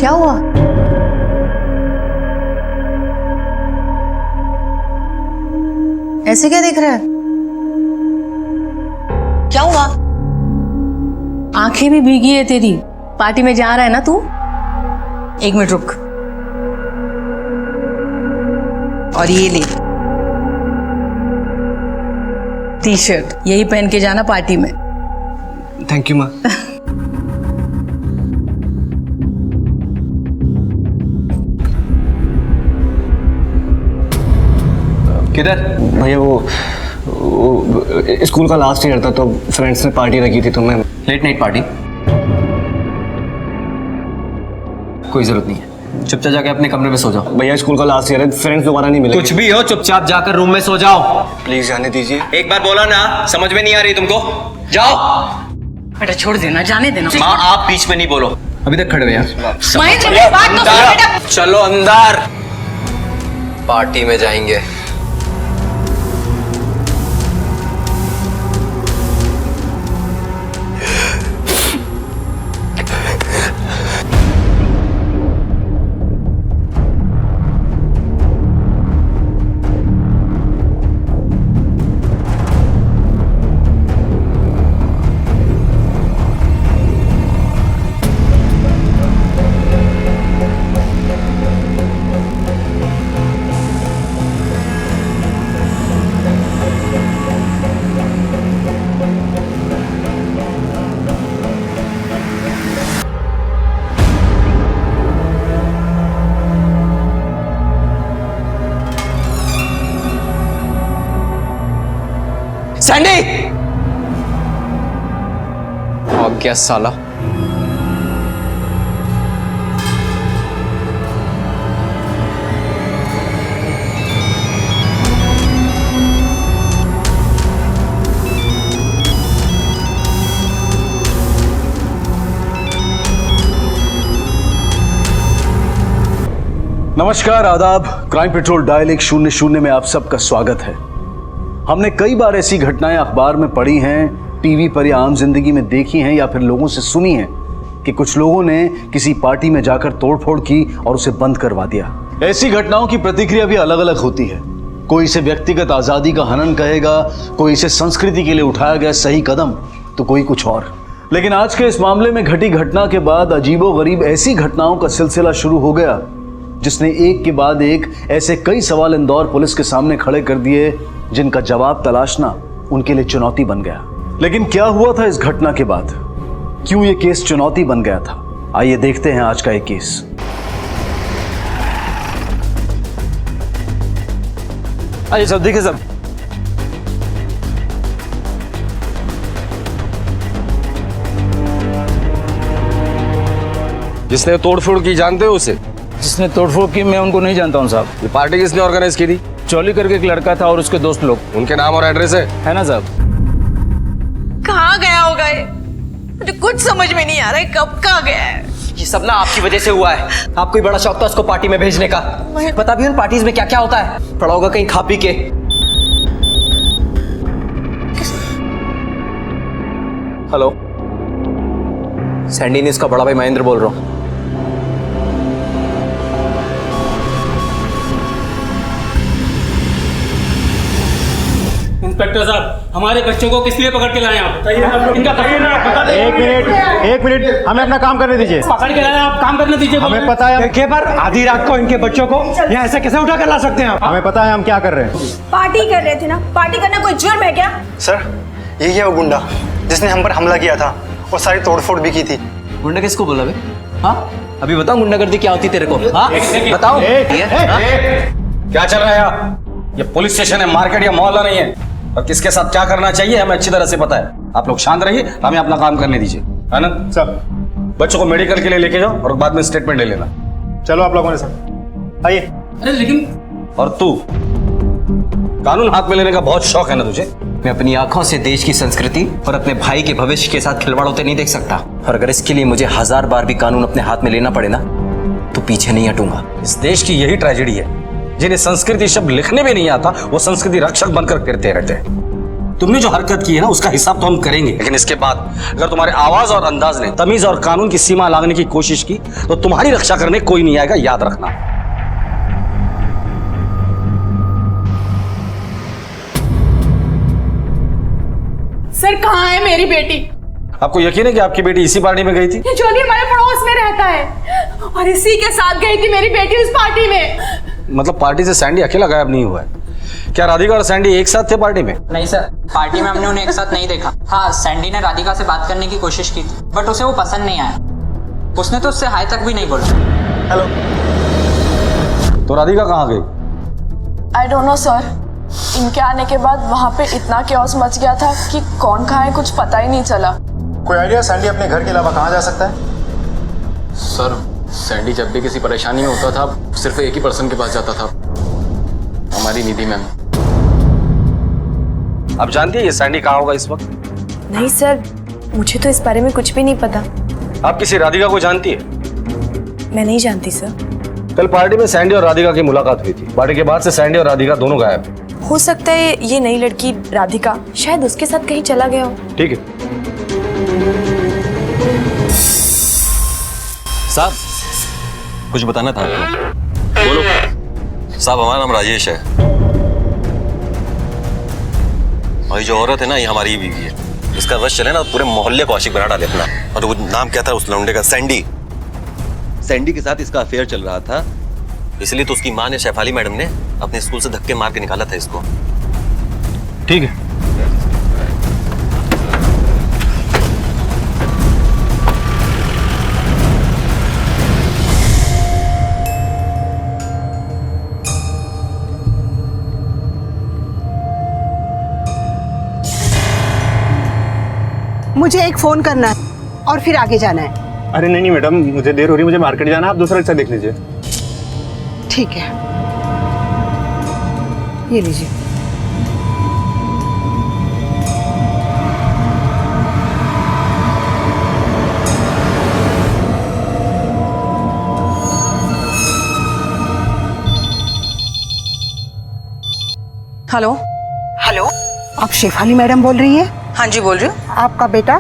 क्या हुआ? ऐसे क्या देख रहा है? क्या हुआ? आंखें भी भीगी है तेरी। पार्टी में जा रहा है ना तू? एक मिनट रुक। और ये ले टी शर्ट, यही पहन के जाना पार्टी में। थैंक यू माँ। किधर? भैया वो स्कूल का लास्ट ईयर था तो फ्रेंड्स ने पार्टी रखी थी तो मैं। Late night party? कोई जरूरत नहीं है, चुपचाप जाके अपने कमरे में सो जाओ। भैया स्कूल का लास्ट ईयर है, फ्रेंड्स दोबारा नहीं मिलेंगे। कुछ भी हो, चुपचाप जाकर रूम में सो जाओ। प्लीज जाने दीजिए। एक बार बोला ना, समझ में नहीं आ रही तुमको? जाओ। बेटा छोड़ देना, जाने देना। माँ आप बीच में नहीं बोलो, अभी तक खड़े हो यार। महेंद्र मेरी बात तो सुन बेटा। चलो अंदर, पार्टी में जाएंगे। सैंडी! आ गया साला। नमस्कार, आदाब। क्राइम पेट्रोल डायल 100 में आप सबका स्वागत है। हमने कई बार ऐसी घटनाएं अखबार में पढ़ी हैं, टीवी पर या आम जिंदगी में देखी हैं या फिर लोगों से सुनी हैं कि कुछ लोगों ने किसी पार्टी में जाकर तोड़फोड़ की और उसे बंद करवा दिया। ऐसी घटनाओं की प्रतिक्रिया भी अलग अलग होती है। कोई इसे व्यक्तिगत आजादी का हनन कहेगा, कोई इसे संस्कृति के लिए उठाया गया सही कदम, तो कोई कुछ और। लेकिन आज के इस मामले में घटी घटना के बाद अजीबोगरीब ऐसी घटनाओं का सिलसिला शुरू हो गया जिसने एक के बाद एक ऐसे कई सवाल इंदौर पुलिस के सामने खड़े कर दिए जिनका जवाब तलाशना उनके लिए चुनौती बन गया। लेकिन क्या हुआ था इस घटना के बाद? क्यों ये केस चुनौती बन गया था? आइए देखते हैं आज का ये केस। आइए सब, देखिए सब। जिसने तोड़फोड़ की, जानते हो उसे? जिसने तोड़फोड़ की, मैं उनको नहीं जानता हूँ साहब। ये पार्टी किसने ऑर्गेनाइज की थी? चौली करके एक लड़का था और उसके दोस्त लोग। उनके नाम और एड्रेस है ना साहब? कहाँ गया होगा ये? मुझे कुछ समझ में नहीं आ रहा है, कब कहाँ गया है? ये सब ना आपकी वजह से हुआ है। आपको ही बड़ा शौक था उसको पार्टी में भेजने का। पता भी उन पार्टीज में क्या क्या होता है। पड़ा होगा कहीं खा पी के। हेलो, सैंडी ने इसका बड़ा भाई महेंद्र बोल रहा हूँ। इंस्पेक्टर साहब, हमारे बच्चों को किस लिए पकड़ के लाए आप? बताइए। इनका बताइए ना, बता दें। एक मिनट, हमें अपना काम करने दीजिए। पकड़ के लाए आप, काम करने दीजिए। हमें पता है। देखिए पर आधी रात को इनके बच्चों को यहाँ ऐसे कैसे उठा कर ला सकते हैं आप? हमें पता है हम क्या कर रहे हैं। पार्टी कर रहे थे ना? पार्टी करना कोई जुर्म है क्या? सर, यही है वो गुंडा जिसने हम पर हमला किया था और सारी तोड़फोड़ भी की थी। गुंडा किसको बोला बे? हाँ, अभी बताओ गुंडागर्दी क्या होती तेरे को? हाँ बताओ। क्या चल रहा है यहाँ? ये पुलिस स्टेशन है, मार्केट या मोहल्ला नहीं है। और किसके साथ क्या करना चाहिए हमें अच्छी तरह से पता है। आप लोग शांत रहिए, हमें अपना काम करने दीजिए। आनंद सर, बच्चों को मेडिकल के लिए लेके जाओ और बाद में स्टेटमेंट ले लेना। चलो आप लोगों ने सर, आइए। अरे लेकिन और तू, कानून हाथ में लेने का बहुत शौक है ना तुझे? मैं अपनी आंखों से देश की संस्कृति और अपने भाई के भविष्य के साथ खिलवाड़ होते नहीं देख सकता। और अगर इसके लिए मुझे 1000 बार भी कानून अपने हाथ में लेना पड़े ना, तो पीछे नहीं हटूंगा। इस देश की यही ट्रेजेडी है, जिन्हें संस्कृति शब्द लिखने भी नहीं आता वो संस्कृति रक्षक बनकर फिरते रहते हैं। तुमने जो हरकत की है ना उसका हिसाब तो हम करेंगे, लेकिन इसके बाद अगर तुम्हारे आवाज और अंदाज ने तमीज और कानून की सीमा लांघने की कोशिश की तो तुम्हारी रक्षा करने कोई नहीं आएगा, याद रखना। सर कहाँ है मेरी बेटी? आपको यकीन है कि आपकी बेटी इसी पार्टी में गई थी? ये जोली हमारे पड़ोस में रहता है और इसी के साथ गई थी मेरी बेटी उस पार्टी में। मतलब पार्टी से सैंडी अकेला गायब नहीं हुआ है? क्या राधिका और सैंडी एक साथ थे पार्टी में? नहीं सर, पार्टी में हमने उन्हें एक साथ नहीं देखा। हाँ, सैंडी ने राधिका से बात करने की कोशिश की थी बट उसे वो पसंद नहीं आया। उसने तो उससे हाय तक भी नहीं बोला। हेलो, तो राधिका कहाँ गई? I don't know sir. इनके आने के बाद वहाँ पे इतना क्योस मच गया था कि कौन कहाँ है कुछ पता ही नहीं चला। कोई आइडिया सैंडी अपने घर के अलावा कहाँ जा सकता है? सर, सैंडी जब भी किसी परेशानी में होता था सिर्फ एक ही पर्सन के पास जाता था, हमारी निधि मैम। आप जानती है ये सैंडी कहाँ होगा इस वक्त? नहीं सर, मुझे तो इस बारे में कुछ भी नहीं पता। आप किसी राधिका को जानती है? मैं नहीं जानती सर। कल पार्टी में सैंडी और राधिका की मुलाकात हुई थी। पार्टी के बाद से सैंडी और राधिका दोनों गायब। हो सकता है ये नई लड़की राधिका शायद उसके साथ कहीं चला गया हो। ठीक है साहब, कुछ बताना था आपको। बोलो साहब। हमारा नाम राजेश है और ये जो औरत है ना ये हमारी बीवी है। इसका वश चले ना पूरे मोहल्ले को आशिक बना डाले अपना। और वो नाम क्या था उस लौंडे का? सैंडी। सैंडी के साथ इसका अफेयर चल रहा था, इसलिए तो उसकी माँ ने शेफाली मैडम ने अपने स्कूल से धक्के मार के निकाला था इसको। ठीक है। मुझे एक फोन करना है और फिर आगे जाना है। अरे नहीं मैडम, मुझे देर हो रही है, मुझे मार्केट जाना है, आप दूसरा रिक्शा देख लीजिए। ठीक है, ये लीजिए। हेलो। हेलो, आप शेफाली मैडम बोल रही है? हाँ जी, बोल रही हूँ। आपका बेटा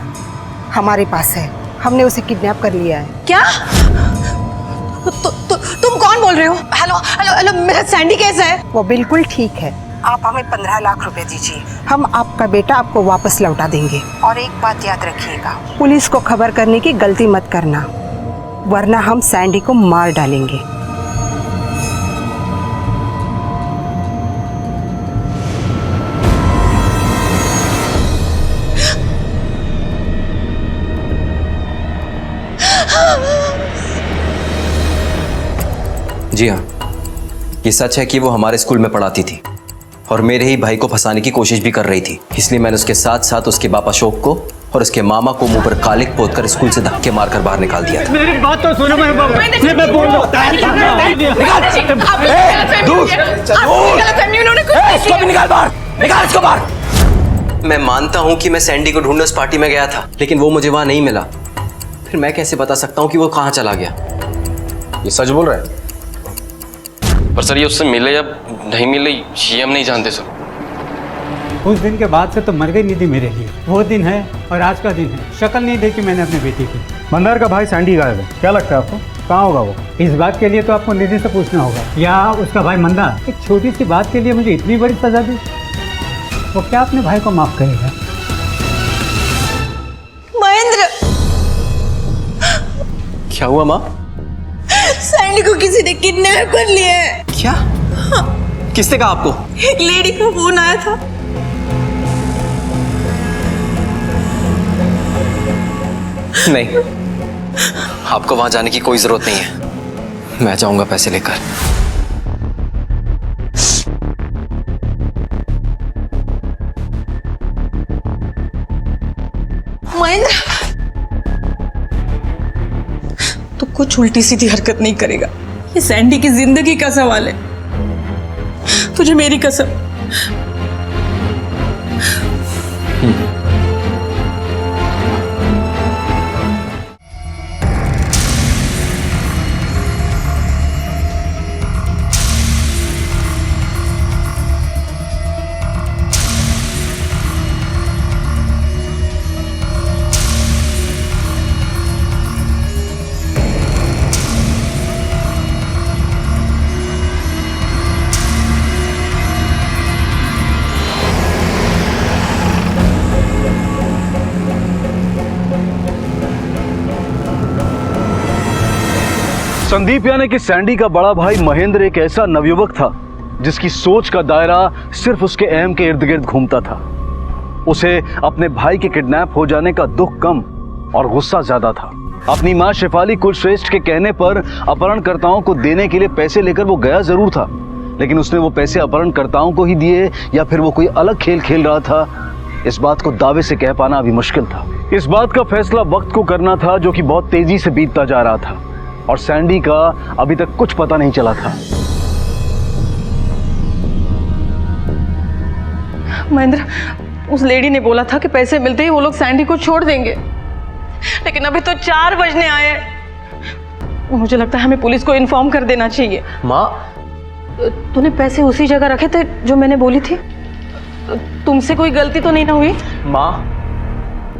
हमारे पास है, हमने उसे किडनैप कर लिया है। क्या? तुम कौन बोल रहे हो? हेलो हेलो हेलो, मेरा सैंडी कैसा है? वो बिल्कुल ठीक है। आप हमें 15 लाख रुपए दीजिए, हम आपका बेटा आपको वापस लौटा देंगे। और एक बात याद रखिएगा, पुलिस को खबर करने की गलती मत करना, वरना हम सैंडी को मार डालेंगे। जी हाँ, ये सच है कि वो हमारे स्कूल में पढ़ाती थी और मेरे ही भाई को फंसाने की कोशिश भी कर रही थी। इसलिए मैंने उसके साथ साथ उसके बाप अशोक को और उसके मामा को मुंह पर कालिक पोतकर स्कूल से धक्के मारकर बाहर निकाल दिया था। मेरी बात तो सुनो, मैं बोल रहा हूँ। मैं मानता हूँ कि मैं सैंडी को ढूंढने उस पार्टी में गया था, लेकिन वो मुझे वहां नहीं मिला। फिर मैं कैसे बता सकता हूँ कि वो कहाँ चला गया? ये सच बोल रहा है? पर सर ये उससे मिले या नहीं मिले ये हम नहीं जानते सर। उस दिन के बाद से तो मर गई निधि मेरे लिए। वो दिन है और आज का दिन है। शक्ल नहीं देखी मैंने अपनी बेटी की। मंदार का भाई सैंडी गायब है, क्या लगता है आपको कहाँ होगा वो? इस बात के लिए तो आपको निधि से पूछना होगा या उसका भाई मंदार। एक छोटी सी बात के लिए मुझे इतनी बड़ी सजा दी, वो क्या अपने भाई को माफ करेगा? महेंद्र, क्या हुआ माँ? सैंडी को किसी ने किडनैप कर लिया है। क्या? किसने कहा आपको? एक लेडी का फोन आया था। नहीं, आपको वहां जाने की कोई जरूरत नहीं है। मैं जाऊंगा पैसे लेकर। महेंद्र, तू कुछ उल्टी सीधी हरकत नहीं करेगा। ये सैंडी की जिंदगी का सवाल है। तुझे मेरी कसम। संदीप यानी कि सैंडी का बड़ा भाई महेंद्र एक ऐसा नवयुवक था जिसकी सोच का दायरा सिर्फ उसके एम के इर्द गिर्द घूमता था। उसे अपने भाई के किडनैप हो जाने का दुख कम और गुस्सा ज्यादा था। अपनी मां शेफाली कुलश्रेष्ठ के कहने पर अपहरणकर्ताओं को देने के लिए पैसे लेकर वो गया जरूर था, लेकिन उसने वो पैसे अपहरणकर्ताओं को ही दिए या फिर वो कोई अलग खेल खेल रहा था, इस बात को दावे से कह पाना अभी मुश्किल था। इस बात का फैसला वक्त को करना था जो कि बहुत तेजी से बीतता जा रहा था और सैंडी का अभी तक कुछ पता नहीं चला था। महेंद्र, उस लेडी ने बोला था कि पैसे मिलते ही वो लोग सैंडी को छोड़ देंगे, लेकिन अभी तो 4 बजने आए हैं। मुझे लगता है हमें पुलिस को इन्फॉर्म कर देना चाहिए। माँ, तूने पैसे उसी जगह रखे थे जो मैंने बोली थी? तुमसे कोई गलती तो नहीं ना हुई? माँ,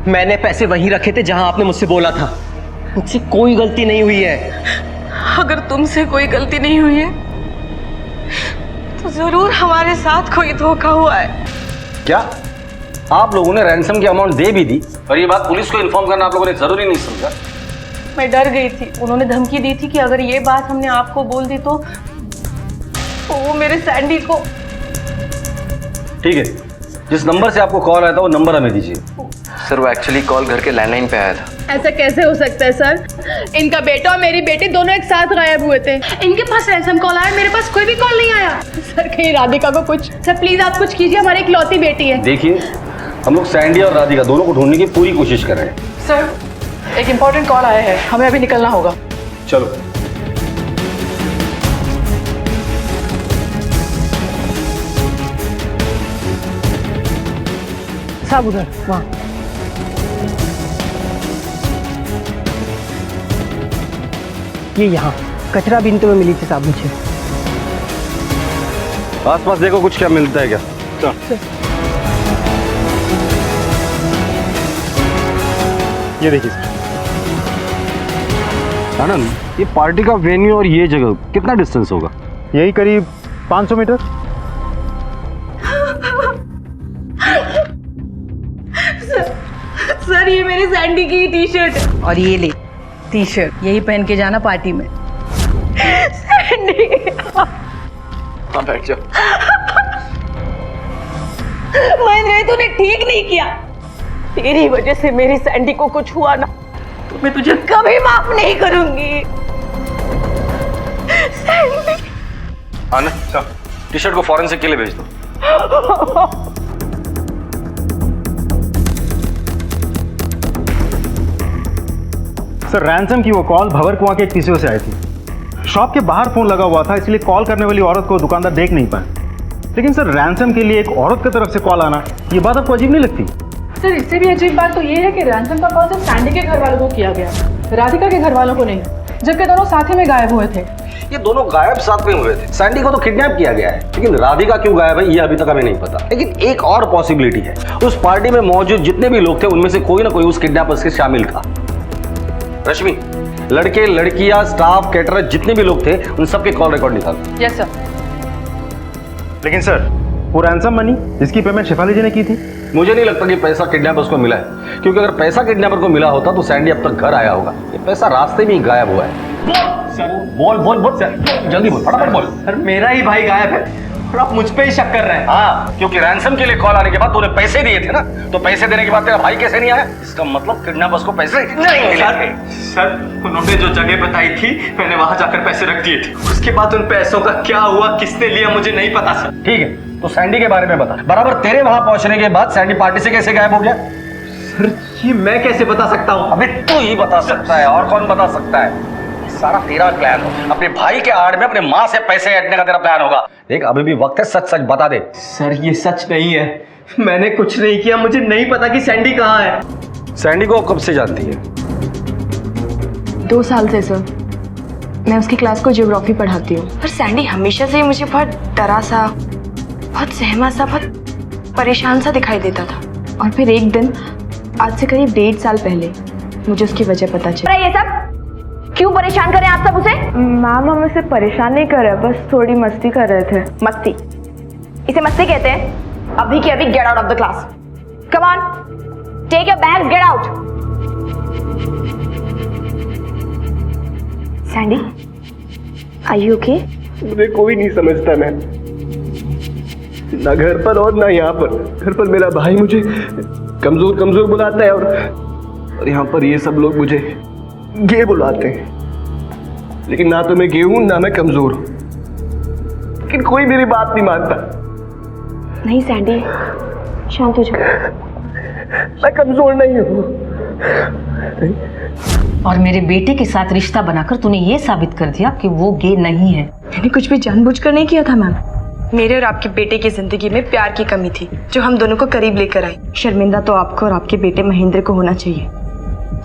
मैंने पैसे वहीं रखे थे जहां आपने मुझसे बोला था। मुझसे कोई गलती नहीं हुई है। अगर तुमसे कोई गलती नहीं हुई है तो जरूर हमारे साथ कोई धोखा हुआ है। क्या आप लोगों ने रैंसम की अमाउंट दे भी दी और ये बात पुलिस को इन्फॉर्म करना आप लोगों ने जरूरी नहीं समझा? मैं डर गई थी। उन्होंने धमकी दी थी कि अगर ये बात हमने आपको बोल दी तो वो मेरे सैंडी को। ठीक है, जिस नंबर से आपको कॉल आया था वो नंबर हमें दीजिए। सर वो एक्चुअली कॉल घर के लैंडलाइन पे आया था। ऐसा कैसे हो सकता है सर? इनका बेटा और मेरी बेटी दोनों एक साथ गायब हुए थे। इनके पास रैंसम कॉल आया, मेरे पास कोई भी कॉल नहीं आया। सर कहीं राधिका को कुछ, सर प्लीज आप कुछ कीजिए, हमारी इकलौती बेटी है। देखिए, हम लोग सैंडी और राधिका दोनों को ढूंढने की पूरी कोशिश कर रहे हैं। सर एक इम्पोर्टेंट कॉल आया है, हमें अभी निकलना होगा। चलो। साहब उधर वहाँ। ये यहाँ कचरा बिनते में मिली थी साहब मुझे। आस पास देखो कुछ क्या मिलता है क्या? ये देखिए आनंद, ये पार्टी का वेन्यू और ये जगह कितना डिस्टेंस होगा? यही करीब 500 मीटर। सर ये मेरी सैंडी की टी शर्ट है। और ये ले टी शर्ट, यही पहन के जाना पार्टी में। सैंडी, हाँ बैठ जाओ। महेंद्र, तूने ठीक नहीं किया। तेरी वजह से मेरी सैंडी को कुछ हुआ ना तो मैं तुझे कभी माफ नहीं करूंगी। सैंडी। आनंद, टी शर्ट को फॉरेंसिक के लिए भेज दो। सर रैंसम की वो कॉल भवर कुआं के एक पीसीओ से आई थी। शॉप के बाहर फोन लगा हुआ था, इसलिए कॉल करने वाली औरत को दुकानदार देख नहीं पाए। लेकिन सर रैंसम के लिए एक औरत की तरफ से कॉल आना, ये बात आपको अजीब नहीं लगती? सर इससे भी अजीब बात तो ये है कि रैंसम का कॉल सिर्फ सैंडी के घर वालों को किया गया, राधिका के घर वालों को नहीं, जबकि दोनों साथ ही में गायब हुए थे। ये दोनों गायब साथ में हुए थे। सैंडी को तो किडनैप किया गया है, लेकिन राधिका क्यों गायब है ये अभी तक हमें नहीं पता। लेकिन एक और पॉसिबिलिटी है, उस पार्टी में मौजूद जितने भी लोग थे उनमें से कोई ना कोई उस किडनैपर्स के शामिल था। रश्मि, लड़के लड़कियां स्टाफ कैटरर जितने भी लोग थे उन सबके कॉल रिकॉर्ड निकालो। Yes sir. लेकिन सर वो रैंसम मनी जिसकी पेमेंट शेफाली जी ने की थी, मुझे नहीं लगता कि पैसा किडनैपर्स को मिला है, क्योंकि अगर पैसा किडनैपर को मिला होता तो सैंडी अब तक घर आया होगा। ये पैसा रास्ते में ही गायब हुआ है। बोल बोल बोल जल्दी बोल, फटाफट बोल। सर मेरा ही भाई गायब है और आप मुझ पे ही शक कर रहे हैं। हाँ, क्योंकि रैंसम के लिए कॉल आने के बाद तूने पैसे दिए थे ना, तो पैसे देने के बाद तेरा भाई कैसे नहीं आया? इसका मतलब किडनैपर्स को पैसे नहीं मिले। सर उन्होंने जो जगह बताई थी मैंने वहां जाकर पैसे रख दिए थे। उसके बाद उन पैसों का क्या हुआ, किसने लिया, मुझे नहीं पता सर। ठीक है, तो सैंडी के बारे में बता। बराबर तेरे वहां पहुंचने के बाद सैंडी पार्टी से कैसे गायब हो गया? सर ये मैं कैसे बता सकता हूँ? अबे तू ही बता सकता है, और कौन बता सकता है? सारा तेरा प्लान हो, अपने भाई के आड़ में अपने माँ से पैसे ऐंठने का तेरा प्लान होगा। देख अभी भी वक्त है, सच सच बता दे। सर ये सच नहीं है, मैंने कुछ नहीं किया, मुझे नहीं पता कि सैंडी कहाँ है। सैंडी को कब से जानती है? 2 साल से सर, मैं उसकी क्लास को ज्योग्राफी पढ़ाती हूँ। पर सैंडी हमेशा से मुझे बहुत डरा सा, बहुत सहमा सा, बहुत परेशान सा दिखाई देता था। और फिर एक दिन आज से करीब 1.5 साल पहले मुझे उसकी वजह पता चली। ये सब क्यों परेशान कर रहे हैं आप सब उसे? मैम हम उसे परेशान नहीं कर रहे, बस थोड़ी मस्ती कर रहे थे। मस्ती? इसे मस्ती कहते हैं? अभी के अभी get out of the class. Come on, take your bags, get out. Sandy Are you okay? मुझे कोई नहीं समझता मैं, ना घर पर और ना यहाँ पर। घर पर मेरा भाई मुझे कमजोर कमजोर बुलाता है और यहाँ पर ये सब लोग मुझे गे बुलाते हैं। लेकिन ना तो मैं गे हूं ना मैं कमजोर हूं, लेकिन कोई मेरी बात नहीं मानता। नहीं सैंडी, शांत हो जाओ। मैं कमजोर नहीं हूं। और मेरे बेटे के साथ रिश्ता बनाकर तूने ये साबित कर दिया कि वो गे नहीं है। मैंने कुछ भी जानबूझकर नहीं किया था मैम। मेरे और आपके बेटे की जिंदगी में प्यार की कमी थी जो हम दोनों को करीब लेकर आई। शर्मिंदा तो आपको और आपके बेटे महेंद्र को होना चाहिए,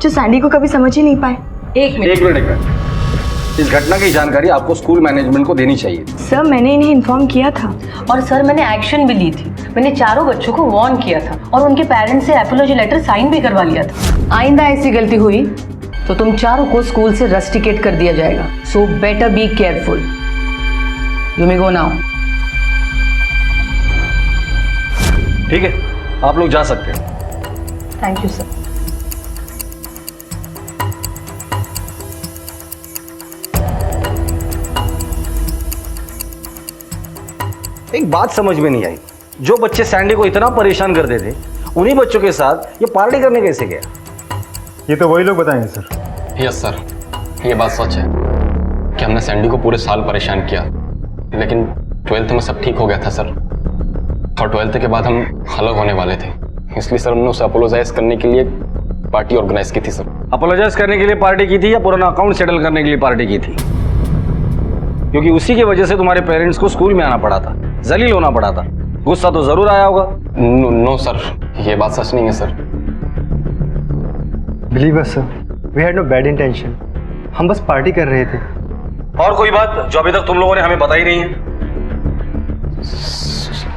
जो सैंडी को कभी समझ ही नहीं पाए। एक मिनट। इस घटना की जानकारी आपको स्कूल मैनेजमेंट को देनी चाहिए। सर मैंने इन्हें इन्फॉर्म किया था। और सर मैंने एक्शन भी ली थी। मैंने चारों बच्चों को वार्न किया था और उनके पेरेंट्स से एपोलॉजी लेटर साइन भी करवा लिया था। आइंदा ऐसी गलती हुई तो तुम चारों को स्कूल से रस्टिकेट कर दिया जाएगा। So better be careful. You may go now. ठीक है, आप लोग जा सकते हैं। Thank you sir. एक बात समझ में नहीं आई, जो बच्चे सैंडी को इतना परेशान करते थे उन्हीं बच्चों के साथ ये पार्टी करने कैसे गया? ये तो वही लोग बताएंगे सर। यस सर, ये बात सच है कि हमने सैंडी को पूरे साल परेशान किया, लेकिन 12th में सब ठीक हो गया था सर। और 12th के बाद हम अलग होने वाले थे, इसलिए सर हमने उसे अपोलोजाइज करने के लिए पार्टी ऑर्गेनाइज की थी सर। अपोलोजाइज करने के लिए पार्टी की थी या पुराना अकाउंट सेटल करने के लिए पार्टी की थी? क्योंकि उसी की वजह से तुम्हारे पेरेंट्स को स्कूल में आना पड़ा था, जलील होना पड़ा था। गुस्सा तो जरूर आया होगा। नो सर, ये बात सच नहीं है sir. Believe us sir, we had no bad intention. हम बस पार्टी कर रहे थे। और कोई बात जो अभी तक तुम लोगों ने हमें बताई नहीं है?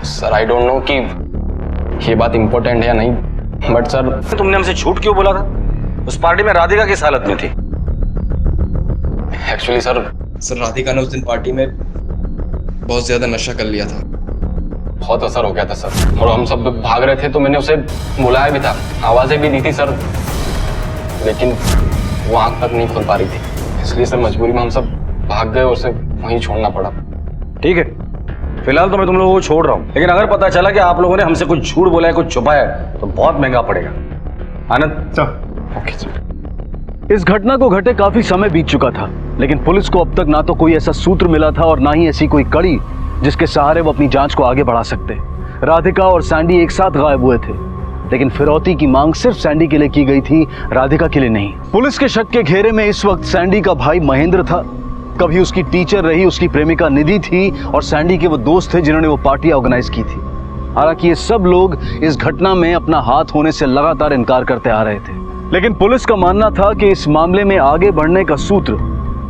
सर आई डोंट नो कि ये बात इंपॉर्टेंट है या नहीं, बट सर तुमने हमसे झूठ क्यों बोला था? उस पार्टी में राधिका किस हालत में थी? एक्चुअली सर राधिका ने उस दिन पार्टी में बहुत ज्यादा नशा कर लिया था, बहुत असर हो गया था सर। और हम सब भाग रहे थे तो मैंने उसे बुलाया भी था, आवाजें भी दी थी सर, लेकिन वो आंख तक नहीं खोल पा रही थी। इसलिए सर मजबूरी में हम सब भाग गए और उसे वहीं छोड़ना पड़ा। ठीक है, फिलहाल तो मैं तुम लोगों को छोड़ रहा हूँ, लेकिन अगर पता चला कि आप लोगों ने हमसे कुछ झूठ बोला है, कुछ छुपाया है, तो बहुत महंगा पड़ेगा। आनंद ओके सर। इस घटना को घटे काफी समय बीत चुका था, लेकिन पुलिस को अब तक ना तो कोई ऐसा सूत्र मिला था और ना ही ऐसी कोई कड़ी जिसके सहारे वो अपनी जांच को आगे बढ़ा सकते। राधिका और सैंडी एक साथ गायब हुए थे, लेकिन फिरौती की मांग सिर्फ सैंडी के लिए की गई थी, राधिका के लिए नहीं। पुलिस के शक के घेरे में इस वक्त सैंडी का भाई महेंद्र था, कभी उसकी टीचर रही उसकी प्रेमिका निधि थी, और सैंडी के वो दोस्त थे जिन्होंने वो पार्टी ऑर्गेनाइज की थी। हालांकि ये सब लोग इस घटना में अपना हाथ होने से लगातार इनकार करते आ रहे थे, लेकिन पुलिस का मानना था कि इस मामले में आगे बढ़ने का सूत्र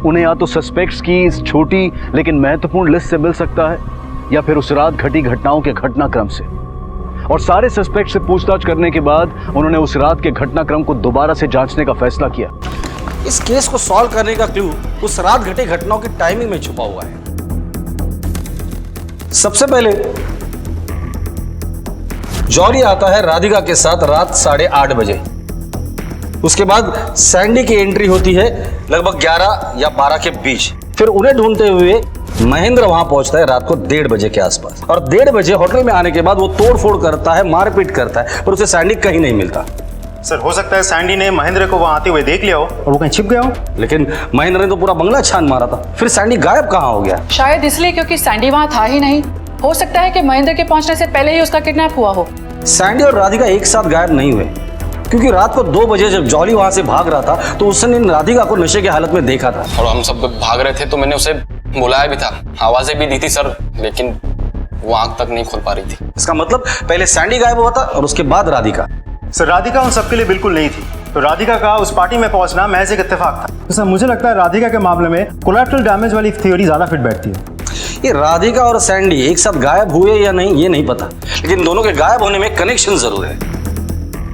उन्हें या तो सस्पेक्ट्स की इस छोटी लेकिन महत्वपूर्ण लिस्ट से मिल सकता है, या फिर उस रात घटी घटनाओं के घटनाक्रम से। और सारे सस्पेक्ट से पूछताछ करने के बाद उन्होंने उस रात के घटनाक्रम को दोबारा से जांचने का फैसला किया। इस केस को सॉल्व करने का क्लू उस रात घटी घटनाओं की टाइमिंग में छुपा हुआ है। सबसे पहले जॉली आता है राधिका के साथ रात 8:30 बजे। उसके बाद सैंडी की एंट्री होती है लगभग 11 या 12 के बीच। फिर उन्हें ढूंढते हुए महेंद्र वहां पहुंचता है रात को 1:30 बजे के आसपास, और 1:30 बजे होटल में आने के बाद वो तोड़फोड़ करता है, मारपीट करता है, पर उसे सैंडी कहीं नहीं मिलता। सर हो सकता है सैंडी ने महेंद्र को वहां आते हुए देख लिया हो और वो कहीं छिप गया हो। लेकिन महेंद्र ने तो पूरा बंगला छान मारा था, फिर सैंडी गायब कहाँ हो गया? शायद इसलिए क्योंकि सैंडी वहां था ही नहीं। हो सकता है कि महेंद्र के पहुंचने से पहले ही उसका किडनैप हुआ हो। सैंडी और राधिका एक साथ गायब नहीं हुए, क्योंकि रात को 2 बजे जब जॉली वहां से भाग रहा था तो उसने राधिका को नशे की हालत में देखा था। और हम सब भाग रहे थे तो मैंने उसे बुलाया भी था, आवाजें भी दी थी सर, लेकिन वो आंख तक नहीं खोल पा रही थी। इसका मतलब पहले सैंडी गायब हुआ था और उसके बाद राधिका। सर राधिका उन सबके लिए बिल्कुल नहीं थी, तो राधिका का उस पार्टी में पहुंचना महज एक इत्तेफाक था। तो सर मुझे लगता है राधिका के मामले में कोलैटरल डैमेज वाली थ्योरी ज्यादा फिट बैठती है। ये राधिका और सैंडी एक साथ गायब हुए या नहीं ये नहीं पता, लेकिन दोनों के गायब होने में कनेक्शन जरूर है।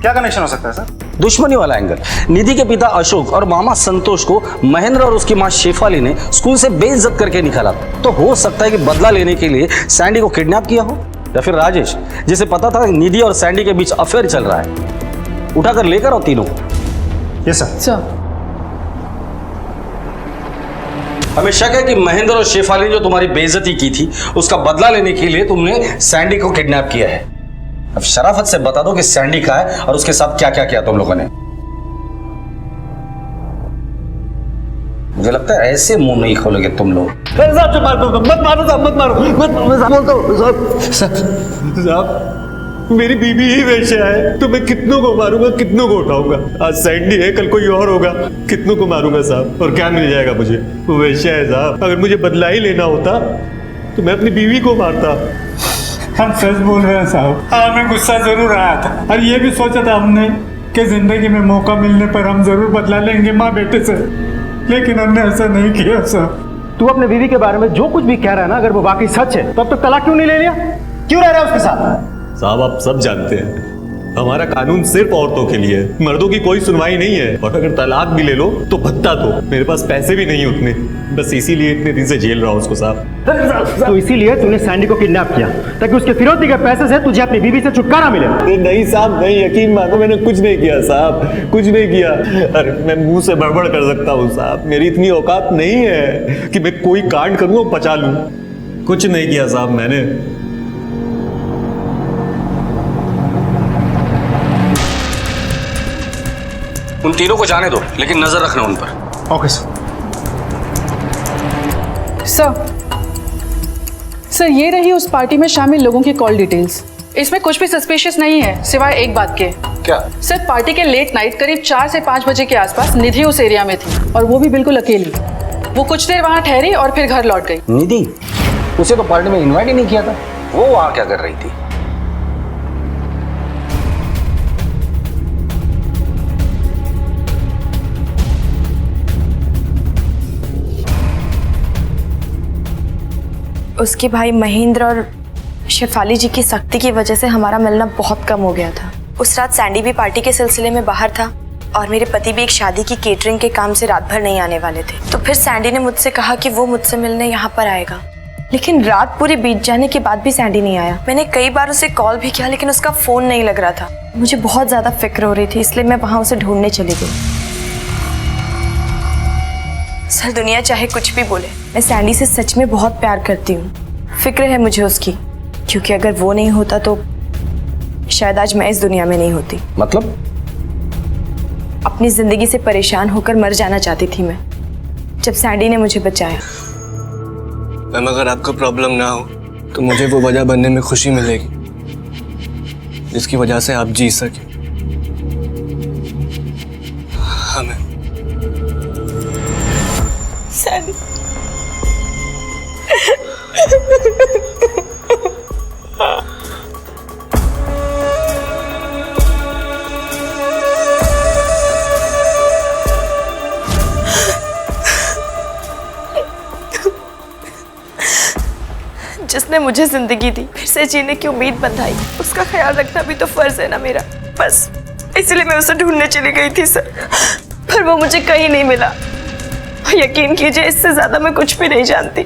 क्या कनेक्शन हो सकता है सर? दुश्मनी वाला एंगल। निधि के पिता अशोक और मामा संतोष को महेंद्र और उसकी मां शेफाली ने स्कूल से बेइज्जत करके निकाला, तो हो सकता है कि बदला लेने के लिए सैंडी को किडनैप किया हो, या फिर राजेश जिसे पता था निधि और सैंडी के बीच अफेयर चल रहा है, उठाकर लेकर आओ तीनों। Yes sir. हमें शक है कि महेंद्र और शेफाली ने जो तुम्हारी बेइज्जती की थी उसका बदला लेने के लिए तुमने सैंडी को किडनैप किया है। अब शराफत से बता दो कि सैंडी कहाँ है और उसके साथ क्या क्या किया तुम लोगों ने। मुझे लगता है ऐसे मुंह नहीं खोलोगे तुम लोग। साहब मत मारो साहब, मत मारो, मत बोलता हूँ साहब। मेरी बीवी ही वैश्या है तो मैं कितनों को मारूंगा, कितनों को उठाऊंगा। आज सैंडी है, कल कोई और होगा, कितनों को मारूंगा साहब। और क्या मिल जाएगा मुझे? वो वैश्या है साहब। अगर मुझे बदला ही लेना होता तो मैं अपनी बीवी को मारता। हम सच बोल रहे हैं साहब। हमें गुस्सा जरूर आया था और ये भी सोचा था हमने कि जिंदगी में मौका मिलने पर हम जरूर बदला लेंगे माँ बेटे से, लेकिन हमने ऐसा नहीं किया साहब। तू अपने बीवी के बारे में जो कुछ भी कह रहा है ना, अगर वो वाकई सच है तो अब तक तलाक क्यों नहीं ले लिया? क्यों रह रहा है उसके साथ? साहब आप सब जानते हैं हमारा कानून सिर्फ औरतों के लिए है, मर्दों की कोई सुनवाई नहीं है। और अगर तलाक भी ले लो तो भत्ता दो। मेरे पास पैसे भी नहीं उतने, बस इसीलिए इतने दिन से जेल रहा हूँ उसको साहब। तो इसीलिए तूने सैंडी को किडनैप किया ताकि उसके फिरौती के पैसे से तुझे अपनी बीवी से छुटकारा मिले? नहीं साहब नहीं, यकीन मानो मैंने कुछ नहीं किया साहब, कुछ नहीं किया। अरे मैं मुंह से बड़बड़ कर सकता हूँ साहब, मेरी इतनी औकात नहीं है कि मैं कोई कांड करूँ और पचा लूँ। कुछ नहीं किया साहब मैंने। उन तीनों को जाने दो, लेकिन नजर रखना उन पर। Okay sir. सर ये रही उस पार्टी में शामिल लोगों की कॉल डिटेल्स। इसमें कुछ भी सस्पिशियस नहीं है सिवाय एक बात के। क्या? सर पार्टी के लेट नाइट करीब 4 से 5 बजे के आसपास निधि उस एरिया में थी और वो भी बिल्कुल अकेली। वो कुछ देर वहां ठहरी और फिर घर लौट गई। निधि? उसे तो पार्टी में इनवाइट ही नहीं किया था, वो वहां क्या कर रही थी? उसके भाई महेंद्र और शेफाली जी की सख्ती की वजह से हमारा मिलना बहुत कम हो गया था। उस रात सैंडी भी पार्टी के सिलसिले में बाहर था और मेरे पति भी एक शादी की केटरिंग के काम से रात भर नहीं आने वाले थे। तो फिर सैंडी ने मुझसे कहा कि वो मुझसे मिलने यहाँ पर आएगा, लेकिन रात पूरी बीत जाने के बाद भी सैंडी नहीं आया। मैंने कई बार उसे कॉल भी किया लेकिन उसका फोन नहीं लग रहा था। मुझे बहुत ज्यादा फिक्र हो रही थी, इसलिए मैं वहां उसे ढूंढने चली गई। सर दुनिया चाहे कुछ भी बोले, मैं सैंडी से सच में बहुत प्यार करती हूँ। फिक्र है मुझे उसकी, क्योंकि अगर वो नहीं होता तो शायद आज मैं इस दुनिया में नहीं होती। मतलब? अपनी जिंदगी से परेशान होकर मर जाना चाहती थी मैं, जब सैंडी ने मुझे बचाया। मैम अगर आपको प्रॉब्लम ना हो तो मुझे वो वजह बनने में खुशी मिलेगी जिसकी वजह से आप जी सके। हमें सैंडी जिसने मुझे जिंदगी दी, फिर से जीने की उम्मीद बंधाई, उसका ख्याल रखना भी तो फर्ज है ना मेरा। बस इसलिए मैं उसे ढूंढने चली गई थी सर, पर वो मुझे कहीं नहीं मिला। यकीन कीजिए इससे ज्यादा मैं कुछ भी नहीं जानती।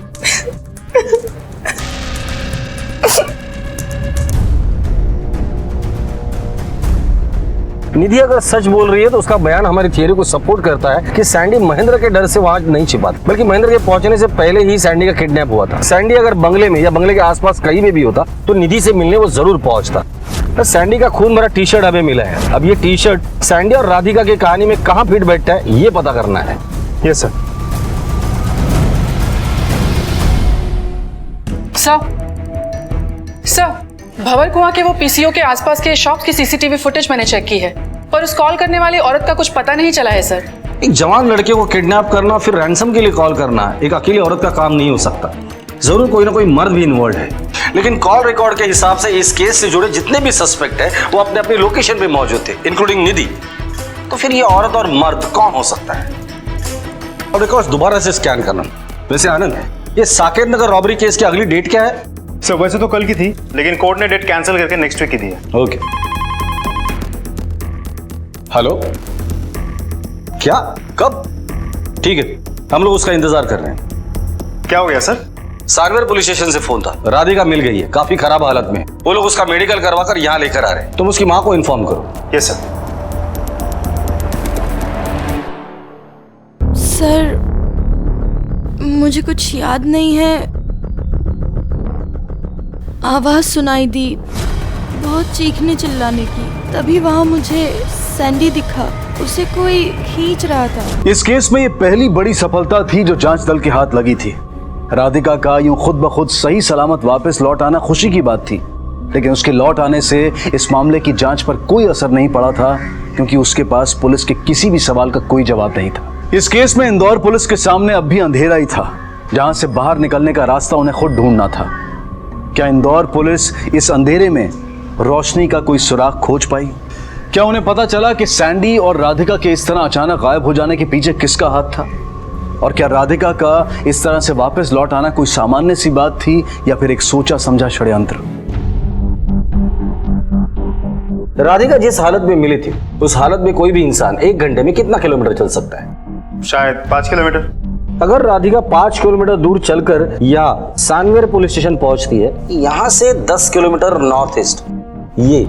निधि अगर सच बोल रही है तो उसका बयान हमारी थियरी को सपोर्ट करता है कि सैंडी महेंद्र के डर से वहां नहीं छिपा था, बल्कि महेंद्र के पहुंचने से पहले ही सैंडी का किडनैप हुआ था। सैंडी अगर बंगले में या बंगले के आसपास कहीं में भी होता तो निधि से मिलने वो जरूर पहुंचता। तो सैंडी का खून भरा टी शर्ट हमें मिला है। अब ये टी शर्ट सैंडी और राधिका की कहानी में कहाँ फिट बैठता है ये पता करना है। Yes sir. सर भंवर कुआं के वो पीसीओ के आसपास के शॉप्स की सीसीटीवी फुटेज मैंने चेक की है, पर उस कॉल करने वाली औरत का कुछ पता नहीं चला है सर। एक जवान लड़के को किडनैप करना फिर रैंसम के लिए कॉल करना एक अकेली औरत का काम नहीं हो सकता, जरूर कोई ना कोई मर्द भी इन्वॉल्व है। लेकिन कॉल रिकॉर्ड के हिसाब से इस केस से जुड़े जितने भी सस्पेक्ट है वो अपने अपनी लोकेशन पे मौजूद थे, इंक्लूडिंग निधि। तो फिर ये औरत और मर्द कौन हो सकता है? और रिकॉर्ड दोबारा से स्कैन करना। वैसे आनंद, ये साकेत नगर रॉबरी केस की अगली डेट क्या है? सर वैसे तो कल की थी, लेकिन कोर्ट ने डेट कैंसिल करके नेक्स्ट वीक की दी है। ओके। हेलो, क्या? कब? ठीक है, हम लोग उसका इंतजार कर रहे हैं। क्या हो गया सर? सानवेर पुलिस स्टेशन से फोन था, राधिका मिल गई है, काफी खराब हालत में। वो लोग उसका मेडिकल करवाकर यहाँ लेकर आ रहे हैं। तुम उसकी माँ को इन्फॉर्म करो। Yes sir. सर मुझे कुछ याद नहीं है। आवाज सुनाई दी बहुत चीखने चिल्लाने की, तभी वहाँ मुझे सैंडी दिखा, उसे कोई खींच रहा था। इस केस में ये पहली बड़ी सफलता थी जो जांच दल के हाथ लगी थी। राधिका का यूं खुद ब खुद सही सलामत वापस लौट आना खुशी की बात थी, लेकिन उसके लौट आने से इस मामले की जांच पर कोई असर नहीं पड़ा था, क्योंकि उसके पास पुलिस के किसी भी सवाल का कोई जवाब नहीं था। इस केस में इंदौर पुलिस के सामने अब भी अंधेरा ही था, जहां से बाहर निकलने का रास्ता उन्हें खुद ढूंढना था। क्या इंदौर पुलिस इस अंधेरे में रोशनी का कोई सुराग खोज पाई? क्या उन्हें पता चला कि सैंडी और राधिका के इस तरह अचानक गायब हो जाने के पीछे किसका हाथ था? और क्या राधिका का इस तरह से वापस लौट आना कोई सामान्य सी बात थी या फिर एक सोचा समझा षड्यंत्र? राधिका जिस हालत में मिली थी, उस हालत में कोई भी इंसान 1 घंटे में कितना किलोमीटर चल सकता है? शायद 5 किलोमीटर। अगर राधिका 5 किलोमीटर दूर चलकर यहाँ सानवेर पुलिस स्टेशन पहुंचती है, यहाँ से 10 किलोमीटर नॉर्थ ईस्ट, ये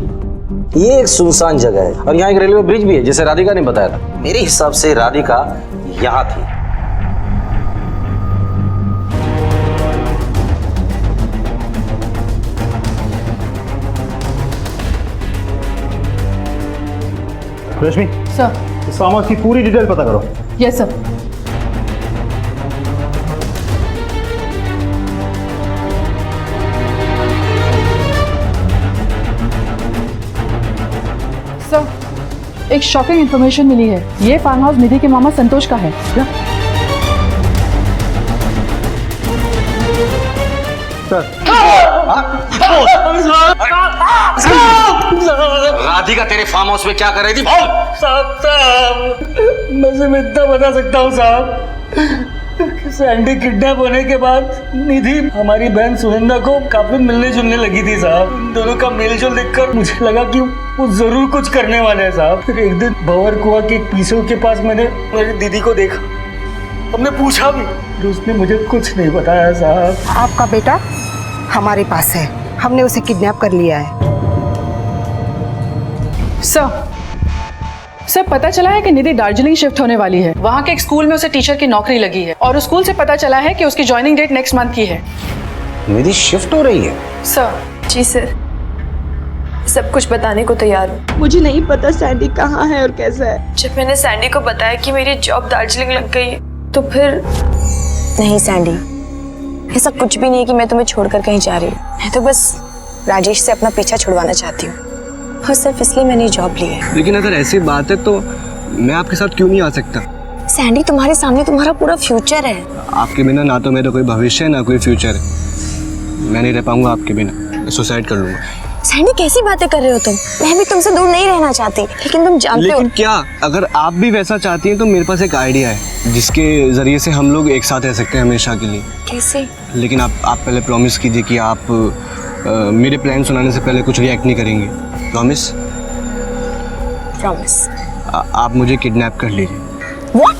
एक सुनसान जगह है और यहाँ एक रेलवे ब्रिज भी है, जैसे राधिका ने बताया था। मेरे हिसाब से राधिका यहाँ थी। रश्मि सर, इस फार्म हाउस की पूरी डिटेल पता करो। Yes sir. सर, एक शॉकिंग इंफॉर्मेशन मिली है। ये फार्म हाउस निधि के मामा संतोष का है। क्या? राधिका तेरे फार्म हाउस में क्या कर रही थी? बोल। साहब, मैं सिर्फ इतना बता सकता हूँ साहब, सैंडी किडनैप होने के बाद निधि हमारी बहन सुनंदा को काफी मिलने जुलने लगी थी साहब। इन दोनों का मेलजोल देखकर मुझे लगा कि वो जरूर कुछ करने वाले हैं साहब। फिर एक दिन भंवर कुआं के पीछे के पास मैंने मेरी दीदी को देखा, हमने पूछा भी, तो उसने मुझे कुछ नहीं बताया साहब। आपका बेटा हमारे पास है, हमने उसे किडनैप कर लिया है। सर, पता चला है कि निधि दार्जिलिंग शिफ्ट होने वाली है। वहाँ के एक स्कूल में उसे टीचर की नौकरी लगी है और उस स्कूल से पता चला है कि उसकी ज्वाइनिंग डेट नेक्स्ट मंथ की है। निधि शिफ्ट हो रही है? सर। जी सर, सब कुछ बताने को तैयार हूँ। मुझे नहीं पता सैंडी कहाँ है और कैसा है। जब मैंने सैंडी को बताया कि मेरी जॉब दार्जिलिंग लग गई है, तो फिर नहीं सैंडी, ऐसा कुछ भी नहीं है कि मैं तुम्हें छोड़कर कहीं जा रही हूँ। मैं तो बस राजेश से अपना पीछा छुड़वाना चाहती हूँ और सिर्फ इसलिए मैंने जॉब ली है। लेकिन अगर ऐसी बात है तो मैं आपके साथ क्यों नहीं आ सकता? सैंडी, तुम्हारे सामने तुम्हारा पूरा फ्यूचर है। आपके बिना ना तो मेरा कोई भविष्य है ना कोई फ्यूचर है। मैं नहीं रह पाऊंगा आपके बिना, मैं सुसाइड कर लूंगा। सैंडी, कैसी बातें कर रहे हो तुम? मैं भी तुमसे दूर नहीं रहना चाहती, लेकिन तुम जानते हो। लेकिन क्या, अगर आप भी वैसा चाहती हैं तो मेरे पास एक आइडिया है जिसके जरिए से हम लोग एक साथ रह सकते हैं हमेशा के लिए। कैसे? लेकिन आप पहले प्रॉमिस कीजिए कि आप मेरे प्लान सुनाने से पहले कुछ रिएक्ट नहीं करेंगे। प्रॉमिस? प्रॉमिस। आप मुझे किडनैप कर लीजिए। व्हाट?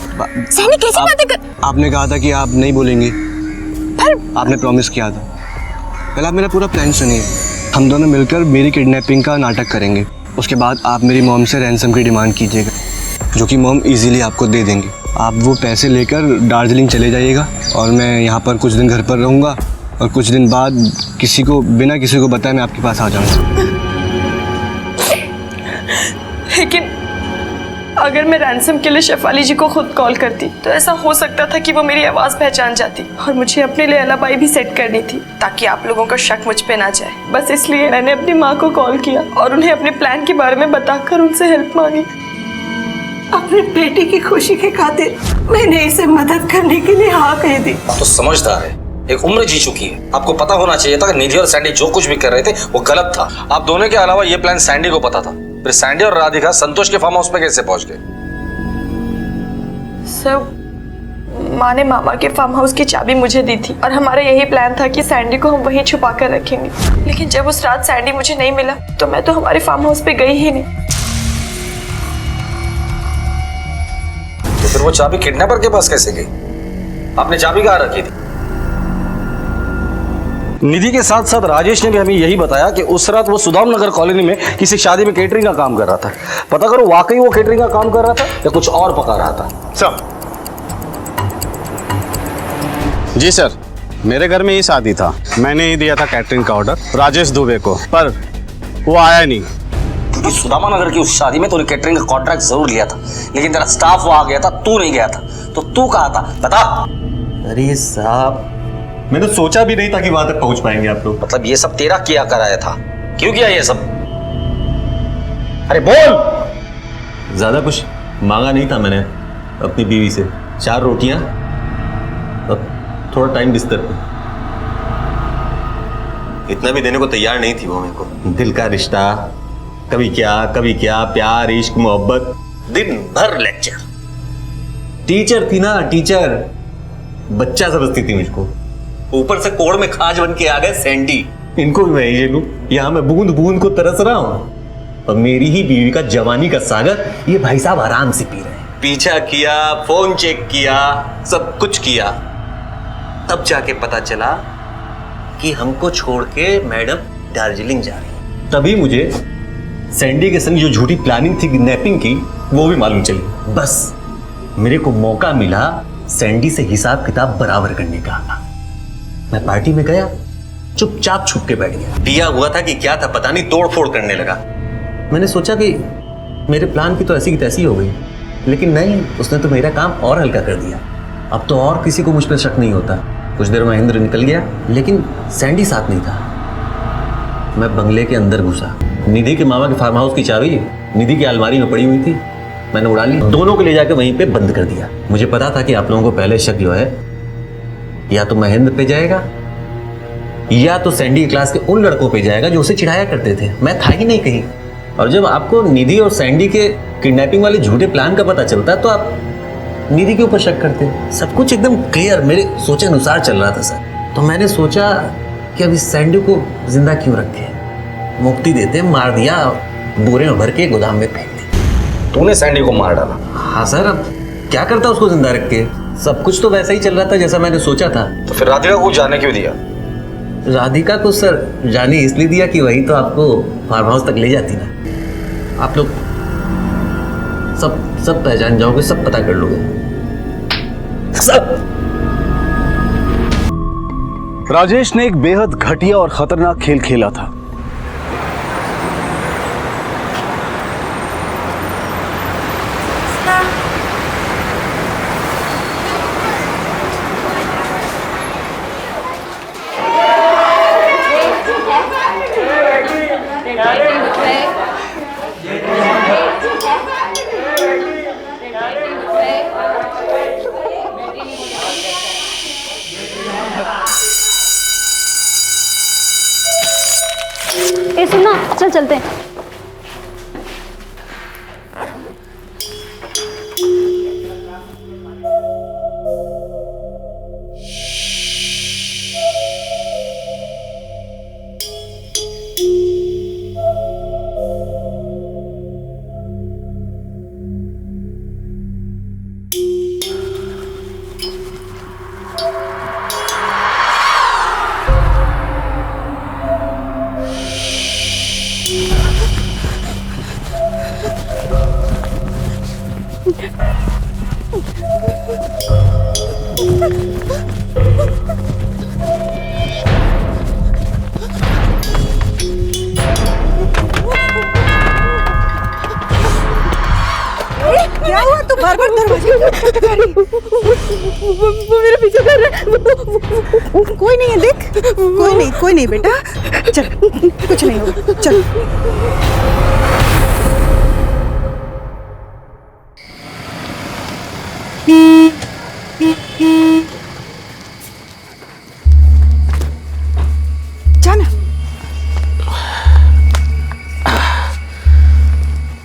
सैंडी, कैसी बातें कर? आपने कहा था कि आप नहीं बोलेंगे, आपने प्रॉमिस किया था। पहले आप मेरा पूरा प्लान सुनिए। हम दोनों मिलकर मेरी किडनैपिंग का नाटक करेंगे। उसके बाद आप मेरी मॉम से रैंसम की डिमांड कीजिएगा, जो कि मॉम इजीली आपको दे देंगे। आप वो पैसे लेकर दार्जिलिंग चले जाइएगा और मैं यहाँ पर कुछ दिन घर पर रहूँगा और कुछ दिन बाद बिना किसी को बताए मैं आपके पास आ जाऊँगा। लेकिन अगर मैं रैंसम के लिए शेफाली जी को खुद कॉल करती तो ऐसा हो सकता था कि वो मेरी आवाज़ पहचान जाती, और मुझे अपने लिए अलाबाई भी सेट करनी थी ताकि आप लोगों का शक मुझ पे ना जाए। बस इसलिए मैंने अपनी माँ को कॉल किया और उन्हें अपने प्लान के बारे में बताकर उनसे हेल्प मांगी। अपने बेटे की खुशी के खातिर मैंने इसे मदद करने के लिए हाँ कह दी। तो समझदार है, एक उम्र जी चुकी है। आपको पता होना चाहिए था कि निधि और सैंडी जो कुछ भी कर रहे थे वो गलत था। आप दोनों के अलावा ये प्लान सैंडी को पता था। फिर सैंडी और राधिका संतोष के फार्म हाउस पे कैसे पहुंच गए? सर, माँ ने मामा के फार्म हाउस की चाबी मुझे दी थी और हमारा यही प्लान था कि सैंडी को हम वहीं छुपा कर रखेंगे। लेकिन जब उस रात सैंडी मुझे नहीं मिला तो मैं तो हमारे फार्म हाउस पे गई ही नहीं। तो फिर वो चाबी किडनैपर के पास कैसे गई? आपने चाबी कहाँ रखी थी? निधि के साथ साथ राजेश ने भी हमें यही बताया कि उस रात वो सुदाम नगर कॉलोनी में किसी शादी में केटरिंग का काम कर रहा था। पता करो वाकई वो केटरिंग का काम कर रहा था या कुछ और पका रहा था। सर, जी सर, मेरे घर में ही शादी था, मैंने ही दिया था कैटरिंग का ऑर्डर राजेश दुबे को, पर वो आया नहीं। क्योंकि सुदामा नगर की उस शादी में तूने कैटरिंग का कॉन्ट्रैक्ट जरूर लिया था, लेकिन तेरा स्टाफ वहां गया था, तू नहीं गया था। तो तू कहाँ था बता। अरे साहब, मैंने सोचा भी नहीं था कि वहां तक पहुंच पाएंगे आप लोग। मतलब ये सब तेरा किया कराया था? क्यों किया ये सब? अरे बोल। ज्यादा कुछ मांगा नहीं था मैंने अपनी बीवी से, 4 रोटियां और थोड़ा टाइम बिस्तर पे। इतना भी देने को तैयार नहीं थी वो मेरे को। दिल का रिश्ता, कभी क्या, प्यार, इश्क, मोहब्बत, दिन भर लेक्चर। टीचर थी ना, टीचर। बच्चा समझती थी मुझको। ऊपर से कोड़ में खाज बन के आ गए सैंडी। इनको भी मैं ये लूं, यहां मैं बूंद बूंद को तरस रहा हूं और मेरी ही बीवी का जवानी का सागर ये भाई साहब आराम से पी रहे हैं। पीछा किया, फोन चेक किया, सब कुछ किया, तब जाके पता चला कि हमको छोड़ के मैडम दार्जिलिंग जा रही है। तभी मुझे सैंडी के संग जो झूठी प्लानिंग थी किडनैपिंग की, वो भी मालूम चली। बस मेरे को मौका मिला सैंडी से हिसाब किताब बराबर करने का। मैं पार्टी में गया, चुपचाप छुप के बैठ गया। पिया हुआ था कि क्या था पता नहीं, तोड़ फोड़ करने लगा। मैंने सोचा कि मेरे प्लान की तो ऐसी की तैसी हो गई, लेकिन नहीं, उसने तो मेरा काम और हल्का कर दिया। अब तो और किसी को मुझ पर शक नहीं होता। कुछ देर महेंद्र निकल गया, लेकिन सैंडी साथ नहीं था। मैं बंगले के अंदर घुसा। निधि के मामा के फार्म हाउस की चाबी निधि की अलमारी में पड़ी हुई थी, मैंने उड़ा ली। दोनों को ले जाकर वहीं पे बंद कर दिया। मुझे पता था कि आप लोगों को पहले शक जो है या तो महेंद्र पे जाएगा या तो सैंडी की क्लास के उन लड़कों पे जाएगा जो उसे चिढ़ाया करते थे। मैं था ही नहीं कहीं। और जब आपको निधि और सैंडी के किडनैपिंग वाले झूठे प्लान का पता चलता तो आप निधि के ऊपर शक करते। सब कुछ एकदम क्लियर मेरे सोचे अनुसार चल रहा था सर। तो मैंने सोचा कि अब इस सैंडी को जिंदा क्यों रखे, मुक्ति देते। मार दिया, बोरे में भर के गोदाम में फेंक दिया। तूने सैंडी को मार डाला? हाँ सर, अब क्या करता उसको जिंदा रख के। सब कुछ तो वैसा ही चल रहा था जैसा मैंने सोचा था। तो फिर राधिका को जाने क्यों दिया? राधिका को सर जाने इसलिए दिया कि वही तो आपको फार्म हाउस तक ले जाती ना। आप लोग सब पहचान जाओगे, सब पता कर लोगे सब। राजेश ने एक बेहद घटिया और खतरनाक खेल खेला था। ए सुनना, चल चलते हैं। क्या हुआ? तू बार-बार दरवाजे वो मेरा पीछे कर रहा है। कोई नहीं है, देख। कोई नहीं बेटा, चल, कुछ नहीं होगा, चल। जाना।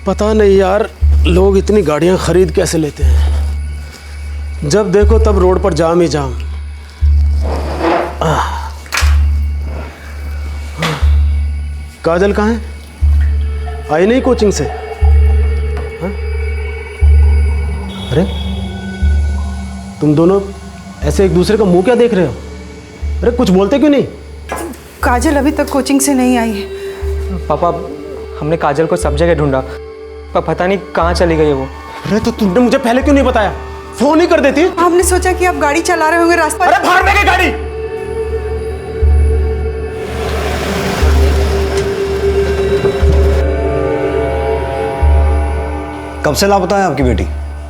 पता नहीं यार, लोग इतनी गाड़ियां खरीद कैसे लेते हैं। जब देखो तब रोड पर जाम ही जाम। काजल कहाँ है? आई नहीं कोचिंग से? हाँ? अरे तुम दोनों ऐसे एक दूसरे का मुंह क्या देख रहे हो? अरे कुछ बोलते क्यों नहीं? काजल अभी तक कोचिंग से नहीं आई है। पापा, हमने काजल को सब जगह ढूंढा पर पता नहीं कहाँ चली गई है वो। अरे तो तुमने मुझे पहले क्यों नहीं बताया? फोन ही कर देती। हमने सोचा कि आप गाड़ी चला रहे होंगे रास्ते। अरे भाड़ में गाड़ी। कब से लापता है आपकी बेटी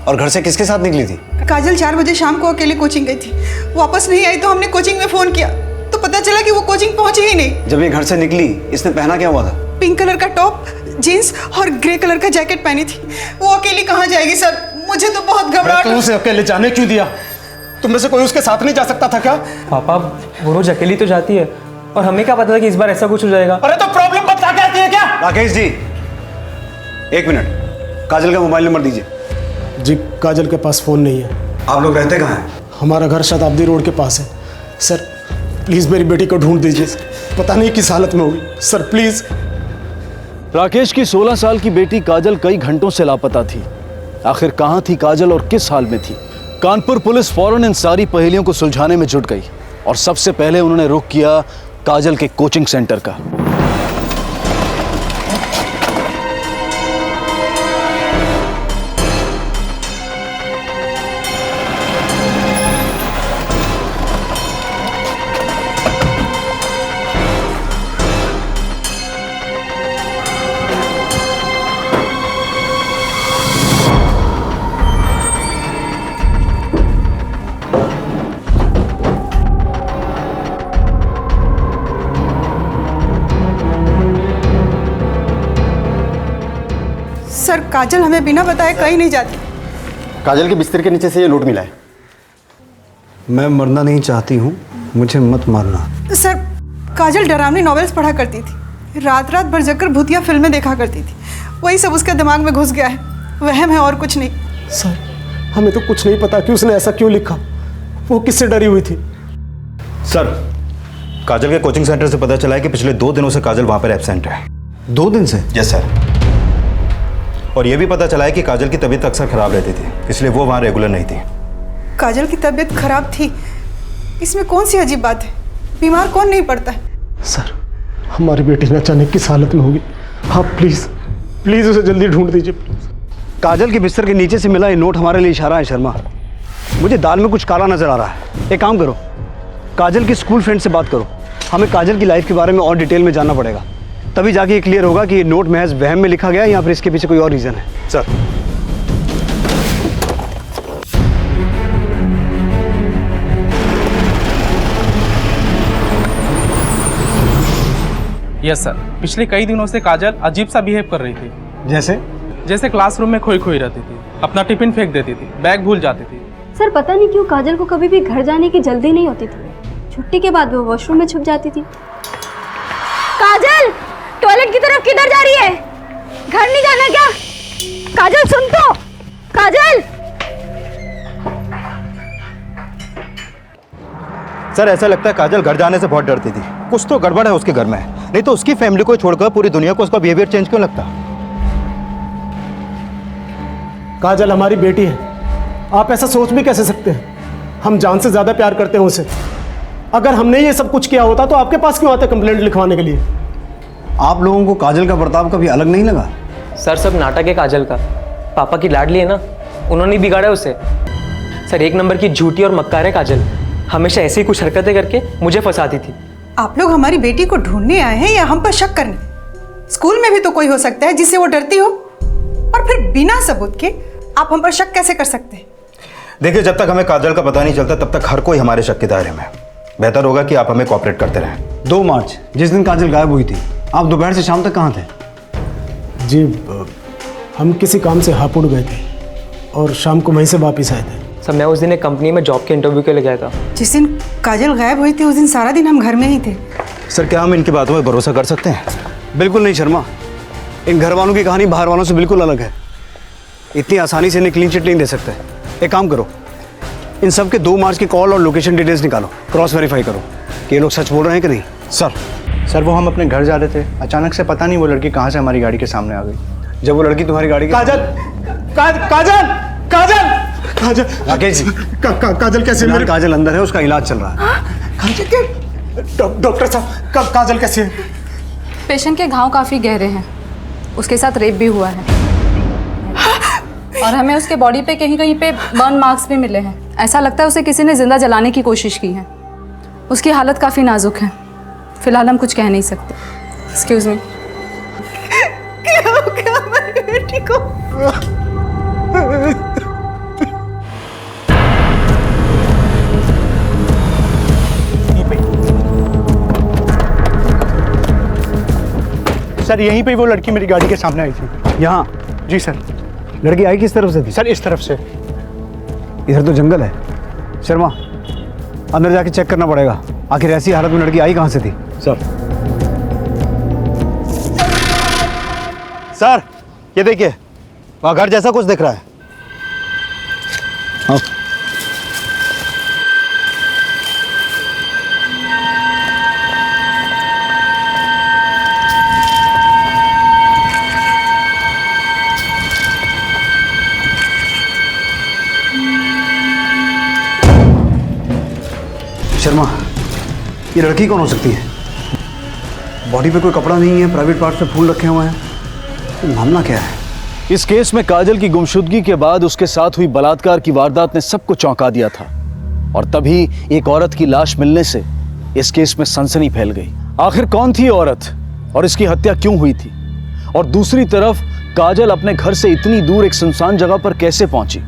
और घर से किसके साथ निकली थी? काजल 4 बजे शाम को अकेले कोचिंग गई थी, वापस नहीं आई तो हमने कोचिंग में फोन किया तो पता चला कि वो कोचिंग पहुंची ही नहीं। जब ये घर से निकली इसने पहना क्या हुआ था? पिंक कलर का टॉप, जीन्स और ग्रे कलर का जैकेट पहनी थी। वो अकेली कहाँ जाएगी सर? मुझे तो बहुत घबराहट। तुम उसे अकेले जाने क्यों दिया? तुम में से कोई उसके साथ नहीं जा सकता था क्या? पापा वो रोज अकेली तो जाती है और हमें क्या पता था कि इस बार ऐसा कुछ हो जाएगा। अरे तो प्रॉब्लम बता के आती है क्या? राकेश जी 1 मिनट, काजल का मोबाइल नंबर दीजिए। जी काजल के पास फोन नहीं है। आप लोग रहते कहाँ हैं? हमारा घर शताब्दी रोड के पास है। सर प्लीज मेरी बेटी को ढूंढ दीजिए, पता नहीं किस हालत में होगी सर, प्लीज। राकेश की 16 साल की बेटी काजल कई घंटों से लापता थी। आखिर कहाँ थी काजल और किस हाल में थी? कानपुर पुलिस फौरन इन सारी पहेलियों को सुलझाने में जुट गई और सबसे पहले उन्होंने रुख किया काजल के कोचिंग सेंटर का। सर काजल हमें बिना बताए कहीं नहीं जाती। काजल के बिस्तर के नीचे से ये नोट मिला है। मैं मरना नहीं चाहती हूँ, मुझे मत मारना। सर काजल डरावनी नॉवेल्स पढ़ा करती थी, रात रात भर जगकर भूतिया फिल्में देखा करती थी, वही सब उसके दिमाग में घुस गया है, वहम है और कुछ नहीं। सर हमें तो कुछ नहीं पता कि उसने ऐसा क्यों लिखा, वो किससे डरी हुई थी? सर काजल के कोचिंग सेंटर से पता चला है कि पिछले 2 दिनों से काजल वहां पर एब्सेंट है। 2 दिन से? Yes sir. और यह भी पता चला है कि काजल की तबीयत अक्सर खराब रहती थी, इसलिए वो वहां रेगुलर नहीं थी। काजल की तबीयत खराब थी, इसमें कौन सी अजीब बात है? बीमार कौन नहीं पड़ता है? सर हमारी बेटी न जाने किस हालत में होगी, आप प्लीज प्लीज उसे जल्दी ढूंढ दीजिए। काजल के बिस्तर के नीचे से मिला ये नोट हमारे लिए इशारा है शर्मा। मुझे दाल में कुछ काला नजर आ रहा है। एक काम करो, काजल की स्कूल फ्रेंड से बात करो, हमें काजल की लाइफ के बारे में और डिटेल में जानना पड़ेगा, तभी जाके ये क्लियर होगा कि ये नोट महज वहम में लिखा गया या फिर इसके पीछे कोई और रीजन है। सर यस सर, पिछले कई दिनों से काजल अजीब सा बिहेव कर रही थी। जैसे क्लासरूम में खोई खोई रहती थी, अपना टिफिन फेंक देती थी, बैग भूल जाती थी। सर पता नहीं क्यों काजल को कभी भी घर जाने की जल्दी नहीं होती थी। छुट्टी के बाद वो वॉशरूम में छुप जाती थी। काजल टॉयलेट की तरफ किधर जा रही है? घर नहीं जाना क्या? काजल सुन तो, काजल। सर ऐसा लगता है काजल घर जाने से बहुत डरती थी, कुछ तो गड़बड़ है उसके घर में, नहीं तो उसकी फैमिली को छोड़कर पूरी दुनिया को उसका बिहेवियर चेंज क्यों लगता? काजल हमारी बेटी है, आप ऐसा सोच भी कैसे सकते हैं? हम जान से ज्यादा प्यार करते हैं उसे। अगर हमने ये सब कुछ किया होता तो आपके पास क्यों आते कंप्लेंट लिखवाने के लिए? आप लोगों को काजल का बर्ताव कभी अलग नहीं लगा? सर सब नाटक है काजल का, पापा की लाडली है ना, उन्होंने बिगाड़ा उसे। सर 1 नंबर की झूठी और मक्कार है काजल, हमेशा ऐसी कुछ हरकतें करके मुझे फंसाती थी। आप लोग हमारी बेटी को ढूंढने आए हैं या हम पर शक करने? स्कूल में भी तो कोई हो सकता है जिससे वो डरती हो, और फिर बिना सबूत के आप हम पर शक कैसे कर सकते हैं? देखिए जब तक हमें काजल का पता नहीं चलता तब तक हर कोई हमारे शक के दायरे में। बेहतर होगा कि आप हमें कोऑपरेट करते रहें। 2 मार्च जिस दिन काजल गायब हुई थी, आप दोपहर से शाम तक कहाँ थे? जी हम किसी काम से हापुड़ गए थे और शाम को वहीं से वापस आए थे। सर मैं उस दिन एक कंपनी में जॉब के इंटरव्यू के लिए गया था। जिस दिन काजल गायब हुई थी उस दिन सारा दिन हम घर में ही थे। सर क्या हम इनकी बातों में भरोसा कर सकते हैं? बिल्कुल नहीं शर्मा, इन घर वालों की कहानी बाहर वालों से बिल्कुल अलग है। इतनी आसानी से इन्हें क्लीन चिट नहीं दे सकते। एक काम करो, इन सब के 2 मार्च की कॉल और लोकेशन डिटेल्स निकालो, क्रॉस वेरीफाई करो कि ये लोग सच बोल रहे हैं कि नहीं। सर वो हम अपने घर जा रहे थे, अचानक से पता नहीं वो लड़की कहाँ से हमारी गाड़ी के सामने आ गई। जब वो लड़की तुम्हारी गाड़ी के काजल काजल काजल काजल राकेश जी काजल कैसे? मेरे काजल अंदर है, उसका इलाज चल रहा है। डॉक्टर साहब काजल कैसे है? पेशेंट के घाव काफी गहरे हैं, उसके साथ रेप भी हुआ है। और हमें उसके बॉडी पे कहीं कहीं पे बर्न मार्क्स भी मिले हैं। ऐसा लगता है उसे किसी ने जिंदा जलाने की कोशिश की है। उसकी हालत काफ़ी नाजुक है। फिलहाल हम कुछ कह नहीं सकते। Excuse me. क्या हो गया हमारी बेटी को? सर यहीं पे वो लड़की मेरी गाड़ी के सामने आई थी। यहाँ? जी सर। लड़की आई किस तरफ से थी? सर इस तरफ से। इधर तो जंगल है। शर्मा, अंदर जाके चेक करना पड़ेगा, आखिर ऐसी हालत में लड़की आई कहाँ से थी। सर ये देखिए, वहाँ घर जैसा कुछ दिख रहा है। हाँ। शर्मा, ये लड़की कौन हो सकती है? बॉडी पे कोई कपड़ा नहीं है, प्राइवेट पार्ट्स पे फूल रखे हुए हैं, तो मामला क्या है? इस केस में काजल की गुमशुदगी के बाद उसके साथ हुई बलात्कार की वारदात ने सबको चौंका दिया था, और तभी एक औरत की लाश मिलने से इस केस में सनसनी फैल गई। आखिर कौन थी औरत और इसकी हत्या क्यों हुई थी? और दूसरी तरफ काजल अपने घर से इतनी दूर एक सुनसान जगह पर कैसे पहुंची?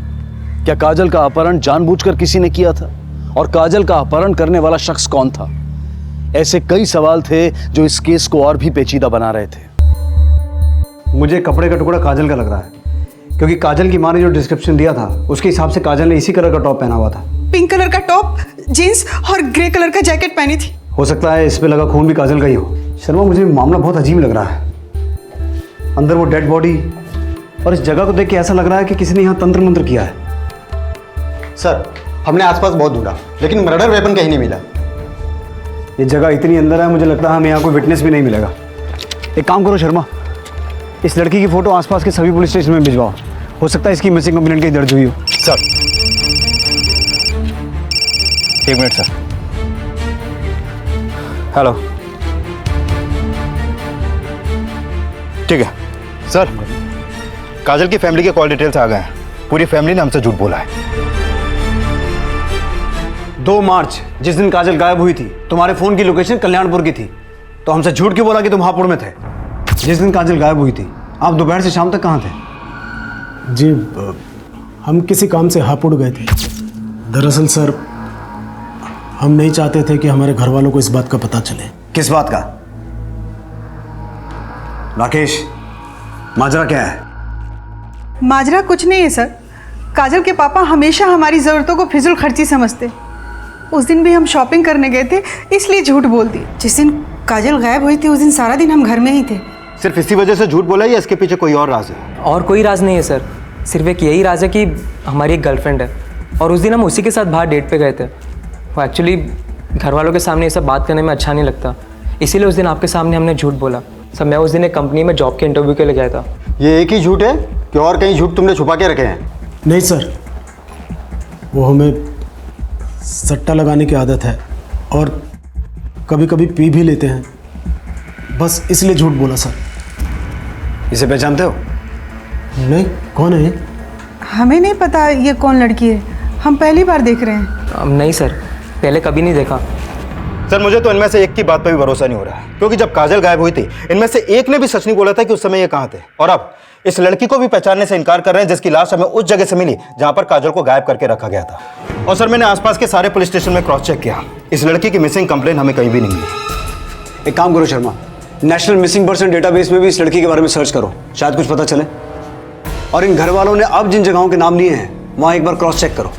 क्या काजल का अपहरण जानबूझकर किसी ने किया था? और काजल का अपहरण करने वाला शख्स कौन था? ऐसे कई सवाल थे जो इस केस को और भी पेचीदा बना रहे थे। मुझे कपड़े का टुकड़ा काजल का लग रहा है, क्योंकि काजल की माँ ने जो डिस्क्रिप्शन दिया था उसके हिसाब से काजल ने इसी कलर का टॉप पहना हुआ था। पिंक कलर का टॉप, जीन्स और ग्रे कलर का जैकेट पहनी थी। हो सकता है इस पे लगा खून भी काजल का ही हो। शर्मा, मुझे मामला बहुत अजीब लग रहा है। अंदर वो डेड बॉडी, और इस जगह को देख के ऐसा लग रहा है कि किसी ने यहाँ तंत्र मंत्र किया है। सर हमने आसपास बहुत ढूंढा, लेकिन मर्डर वेपन कहीं नहीं मिला। ये जगह इतनी अंदर है, मुझे लगता है हमें यहाँ कोई विटनेस भी नहीं मिलेगा। एक काम करो शर्मा, इस लड़की की फोटो आसपास के सभी पुलिस स्टेशन में भिजवाओ, हो सकता है इसकी मिसिंग कंप्लेंट कहीं दर्ज हुई हो। Sir 1 minute sir. हेलो, ठीक है सर, काजल की फैमिली के कॉल डिटेल्स आ गए हैं। पूरी फैमिली ने हमसे झूठ बोला है। 2 मार्च जिस दिन काजल गायब हुई थी, तुम्हारे फोन की लोकेशन कल्याणपुर की थी, तो हमसे झूठ क्यों बोला कि तुम हापुड़ में थे? जिस दिन काजल गायब हुई थी आप दोपहर से शाम तक कहाँ थे? जी हम किसी काम से हापुड़ गए थे। दरअसल सर, हम नहीं चाहते थे कि हमारे घर वालों को इस बात का पता चले। किस बात का? राकेश, माजरा क्या है? माजरा कुछ नहीं है सर। काजल के पापा हमेशा हमारी ज़रूरतों को फिजूल खर्ची समझते। उस दिन भी हम शॉपिंग करने गए थे, इसलिए झूठ बोल दी। जिस दिन काजल गायब हुई थी उस दिन सारा दिन हम घर में ही थे। सिर्फ इसी वजह से झूठ बोला या इसके पीछे कोई और राज है? और कोई राज नहीं है सर, सिर्फ एक यही राज है कि हमारी एक गर्लफ्रेंड है, और उस दिन हम उसी के साथ बाहर डेट पे गए थे। वो एक्चुअली घर वालों के सामने ये सब बात करने में अच्छा नहीं लगता, इसीलिए उस दिन आपके सामने हमने झूठ बोला। सर मैं उस दिन एक कंपनी में जॉब के इंटरव्यू के लिए गया था। ये एक ही झूठ है कि और कहीं झूठ तुमने छुपा के रखे हैं? नहीं सर, वो हमें सट्टा लगाने की आदत है और कभी कभी पी भी लेते हैं, बस इसलिए झूठ बोला सर। इसे पहचानते हो? नहीं, कौन है ये? हमें नहीं पता ये कौन लड़की है, हम पहली बार देख रहे हैं। नहीं सर, पहले कभी नहीं देखा। सर मुझे तो इनमें से एक की बात पर भी भरोसा नहीं हो रहा है, क्योंकि जब काजल गायब हुई थी इनमें से एक ने भी सच नहीं बोला था कि उस समय ये कहाँ थे, और अब इस लड़की को भी पहचानने से इनकार कर रहे हैं जिसकी लाश हमें उस जगह से मिली जहां पर काजल को गायब करके रखा गया था। और सर मैंने आसपास के सारे पुलिस स्टेशन में क्रॉस चेक किया, इस लड़की की मिसिंग कंप्लेंट हमें कहीं भी नहीं मिली। एक काम करो Sharma, national missing person database में भी इस लड़की के बारे में सर्च करो, शायद कुछ पता चले। और इन घर वालों ने अब जिन जगहों के नाम लिए हैं वहां एक बार क्रॉस चेक करो।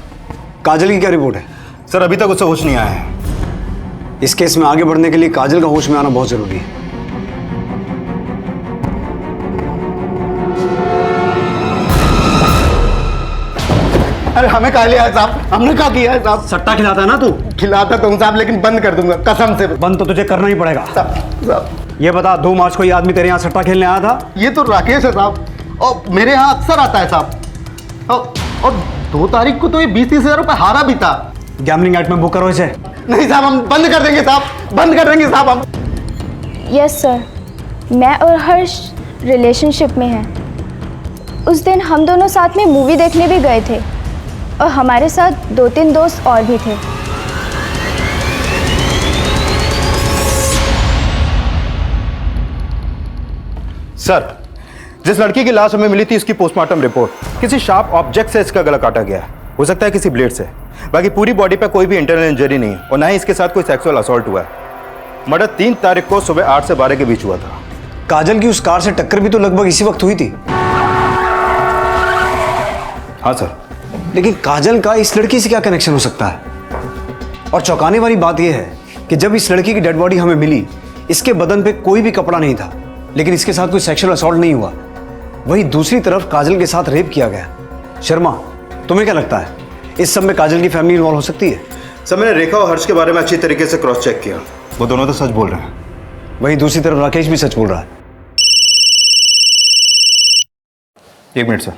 काजल की क्या रिपोर्ट है? सर अभी तक उससे होश नहीं आया है। इस केस में आगे बढ़ने के लिए काजल का होश में आना बहुत जरूरी है। अरे हमें कहा लिया है साहब, हमने क्या किया है साहब? सट्टा खिलाता है ना तू? खिलाता तो हूँ साहब, लेकिन बंद कर दूंगा कसम से। बंद तो तुझे करना ही पड़ेगा साहब। ये बता, 2 मार्च को ये आदमी तेरे यहाँ सट्टा खेलने आया था? ये तो राकेश है साहब, और मेरे यहाँ अक्सर आता है साहब, और 2 तारीख को तो ये 20-30 हज़ार रुपये हारा भी था। गैम्बलिंग एक्ट में बुक करो इसे। नहीं साहब, हम बंद कर देंगे साहब, बंद कर देंगे साहब हम। यस सर, मैं और हर्ष रिलेशनशिप में हैं। उस दिन हम दोनों साथ में मूवी देखने भी गए थे और हमारे साथ 2-3 दोस्त और भी थे। सर, जिस लड़की की लाश हमें मिली थी उसकी पोस्टमार्टम रिपोर्ट किसी शार्प ऑब्जेक्ट से इसका गला काटा गया है। हो सकता है किसी ब्लेड से। बाकी पूरी बॉडी पे कोई भी इंटरनल इंजरी नहीं और ना ही इसके साथ कोई सेक्सुअल असॉल्ट हुआ है। मर्डर 3 तारीख को सुबह 8 से 12 के बीच हुआ था। काजल की उस कार से टक्कर भी तो लगभग इसी वक्त हुई थी। हाँ सर। लेकिन काजल का इस लड़की से क्या कनेक्शन हो सकता है? और चौंकाने वाली बात यह है कि जब इस लड़की की डेड बॉडी हमें मिली, इसके बदन पे कोई भी कपड़ा नहीं था, लेकिन इसके साथ कोई सेक्सुअल असॉल्ट नहीं हुआ। वहीं दूसरी तरफ काजल के साथ रेप किया गया। शर्मा, तुम्हें क्या लगता है इस सब में काजल की फैमिली इन्वॉल्व हो सकती है? सर, मैंने रेखा और हर्ष के बारे में अच्छी तरीके से क्रॉस चेक किया, वो दोनों तो सच बोल रहे हैं। वहीं दूसरी तरफ राकेश भी सच बोल रहा है। 1 minute sir.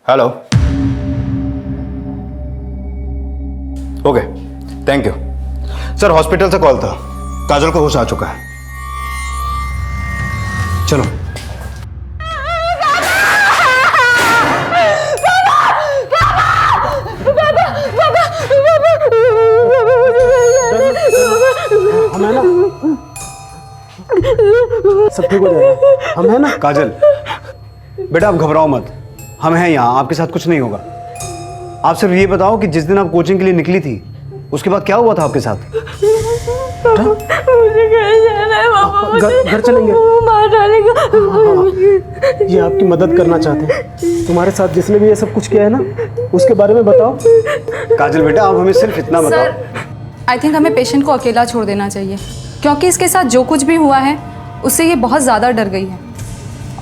Hello. Okay, thank you sir. Hospital से कॉल था, काजल को होश आ चुका है। चलो। हम है ना, सब ठीक हो जाएगा। हम है ना। काजल बेटा, आप घबराओ मत, हम हैं यहाँ, आपके साथ कुछ नहीं होगा। आप सिर्फ ये बताओ कि जिस दिन आप कोचिंग के लिए निकली थी उसके बाद क्या हुआ था आपके साथ? मुझे घर जाना है पापा, घर चलेंगे, मार डालेगा। ये आपकी मदद करना चाहते हैं। तुम्हारे साथ जिसने भी ये सब कुछ किया है ना, उसके बारे में बताओ। काजल बेटा, आप हमें सिर्फ इतना बताओ। आई थिंक हमें पेशेंट को अकेला छोड़ देना चाहिए, क्योंकि इसके साथ जो कुछ भी हुआ है उससे ये बहुत ज़्यादा डर गई है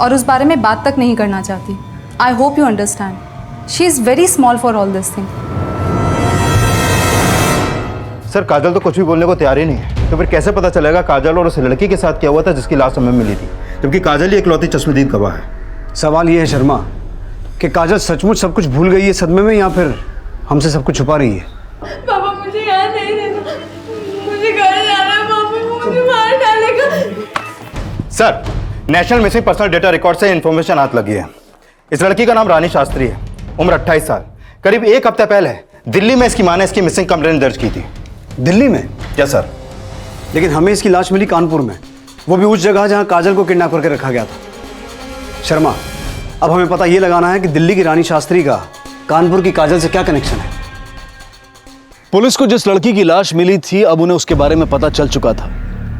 और उस बारे में बात तक नहीं करना चाहती। I hope you understand, she is very small for all this thing. Sir, Kajal तो कुछ भी बोलने को तैयार ही नहीं है, तो फिर कैसे पता चलेगा काजल और उस लड़की के साथ क्या हुआ था जिसकी लाश हमें मिली थी, जबकि काजल ही इकलौती चश्मदीद गवाह है। सवाल ये है शर्मा कि काजल सचमुच सब कुछ भूल गई है सदमे में, या फिर हमसे सब कुछ छुपा रही है? पापा मुझे यहाँ नहीं रहना, मुझे घर जाना है। पापा मुझे मार डालेगा। Sir, national missing personal data record से इंफॉर्मेशन हाथ लगी है। इस लड़की का नाम रानी शास्त्री है, उम्र 28 साल। करीब 1 हफ्ते पहले दिल्ली में इसकी मां ने इसकी मिसिंग कंप्लेंट दर्ज की थी। दिल्ली में? Yes sir. लेकिन हमें इसकी लाश मिली कानपुर में, वो भी उस जगह जहां काजल को किडनैप करके रखा गया था। शर्मा, अब हमें पता ये लगाना है कि दिल्ली की रानी शास्त्री का कानपुर की काजल से क्या कनेक्शन है। पुलिस को जिस लड़की की लाश मिली थी, अब उन्हें उसके बारे में पता चल चुका था,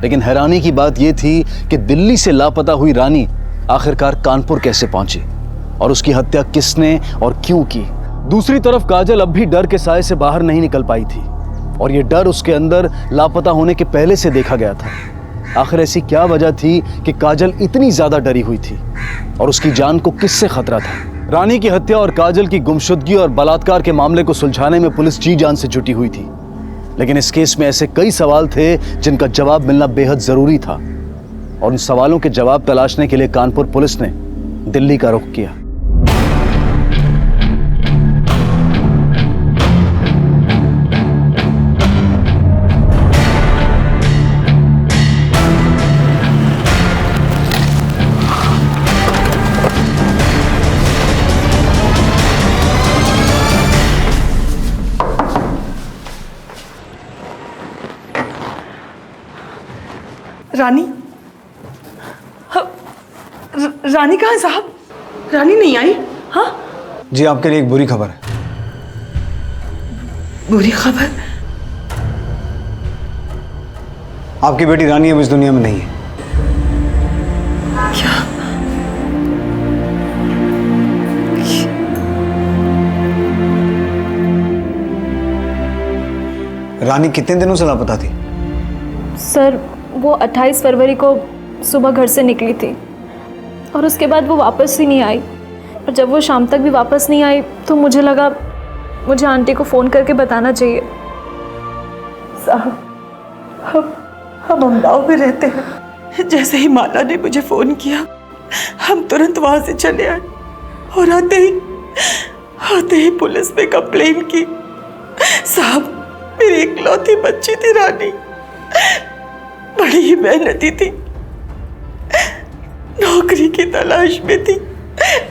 लेकिन हैरानी की बात यह थी कि दिल्ली से लापता हुई रानी आखिरकार कानपुर कैसे पहुंची और उसकी हत्या किसने और क्यों की। दूसरी तरफ काजल अब भी डर के साए से बाहर नहीं निकल पाई थी और ये डर उसके अंदर लापता होने के पहले से देखा गया था। आखिर ऐसी क्या वजह थी कि काजल इतनी ज्यादा डरी हुई थी और उसकी जान को किससे खतरा था? रानी की हत्या और काजल की गुमशुदगी और बलात्कार के मामले को सुलझाने में पुलिस जी जान से जुटी हुई थी, लेकिन इस केस में ऐसे कई सवाल थे जिनका जवाब मिलना बेहद जरूरी था और उन सवालों के जवाब तलाशने के लिए कानपुर पुलिस ने दिल्ली का रुख किया। रानी? रानी कहाँ है साहब? रानी नहीं आई? हाँ जी, आपके लिए एक बुरी खबर है। बुरी खबर? आपकी बेटी रानी अब इस दुनिया में नहीं है। क्या? रानी कितने दिनों से लापता थी? सर, वो 28 फरवरी को सुबह घर से निकली थी और उसके बाद वो वापस ही नहीं आई। और जब वो शाम तक भी वापस नहीं आई तो मुझे लगा मुझे आंटी को फ़ोन करके बताना चाहिए। साहब, हम अमदाव में रहते हैं। जैसे ही माला ने मुझे फ़ोन किया, हम तुरंत वहाँ से चले आए और आते ही पुलिस में कंप्लेन की। साहब, मेरी इकलौती बच्ची थी रानी, बड़ी ही मेहनती थी, नौकरी की तलाश में थी।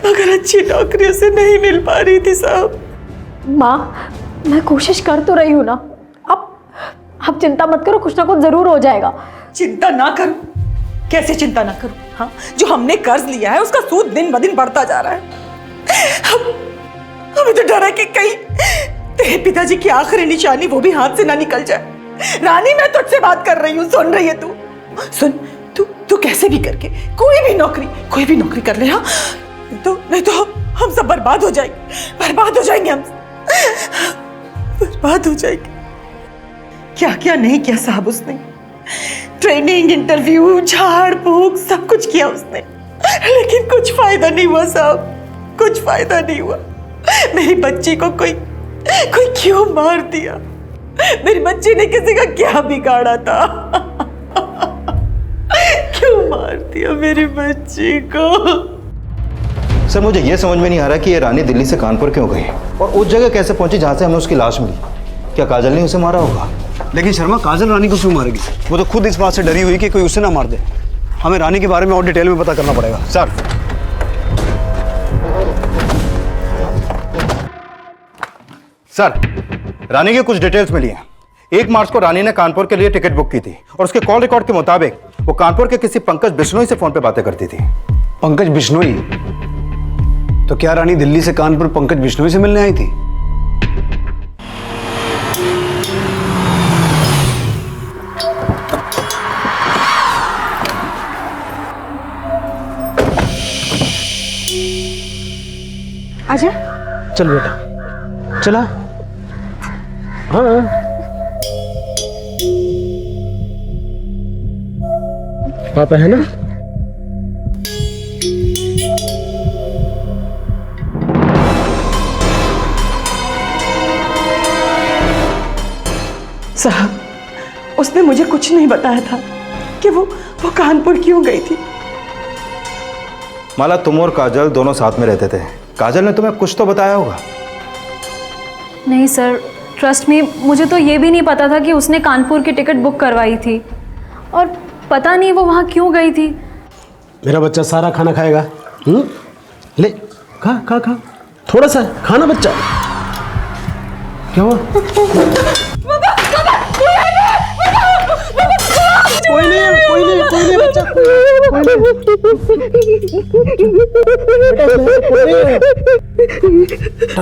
मगर अच्छी नौकरी उसे नहीं मिल पा रही थी साहब। माँ, मैं कोशिश कर तो रही हूँ ना। आप चिंता मत करो, कुछ ना कुछ जरूर हो जाएगा। चिंता ना करो? कैसे चिंता ना करो? हाँ, जो हमने कर्ज लिया है उसका सूद दिन ब दिन बढ़ता जा रहा है। हमें तो डर है कि कहीं तेरे पिताजी की आखिरी निशानी वो भी हाथ से ना निकल जाए। रानी, मैं तुझसे बात कर रही हूँ, सुन रही है तू? सुन, तू कैसे भी करके कोई भी नौकरी कर ले। हाँ, नहीं तो हम सब बर्बाद हो जाएंगे हम बर्बाद हो जाएंगे। क्या क्या नहीं किया साहब उसने, ट्रेनिंग, इंटरव्यू, झाड़ फूक सब कुछ किया उसने, लेकिन कुछ फायदा नहीं हुआ साहब, कुछ फायदा नहीं हुआ। मेरी बच्ची को कोई क्यों मार दिया? मेरी बच्ची ने किसी का क्या बिगाड़ा था? क्यों मार दिया मेरी बच्ची को? सर, मुझे यह समझ में नहीं आ रहा कि ये रानी दिल्ली से कानपुर क्यों गई और उस जगह कैसे पहुंची जहां से हमें उसकी लाश मिली। क्या काजल ने उसे मारा होगा? लेकिन शर्मा, काजल रानी को क्यों मारेगी? वो तो खुद इस बात से डरी हुई कि कोई उसे ना मार दे। हमें रानी के बारे में और डिटेल में पता करना पड़ेगा। सर, रानी की कुछ डिटेल्स मिली हैं। 1 मार्च को रानी ने कानपुर के लिए टिकट बुक की थी और उसके कॉल रिकॉर्ड के मुताबिक वो कानपुर के किसी पंकज बिश्नोई से फोन पे बातें करती थी। पंकज बिश्नोई? तो क्या रानी दिल्ली से कानपुर पंकज बिश्नोई से मिलने आई थी? आजा। चल बेटा, चला। हाँ, पापा है ना? साहब, उसने मुझे कुछ नहीं बताया था कि वो कानपुर क्यों गई थी। माला, तुम और काजल दोनों साथ में रहते थे। काजल ने तुम्हें कुछ तो बताया होगा। नहीं सर, ट्रस्ट मी, मुझे तो ये भी नहीं पता था कि उसने कानपुर की टिकट बुक करवाई थी और पता नहीं वो वहाँ क्यों गई थी। मेरा बच्चा सारा खाना खाएगा। ले, खा खा खा, थोड़ा सा खाना बच्चा। क्या हुआ? कोई नहीं बच्चा,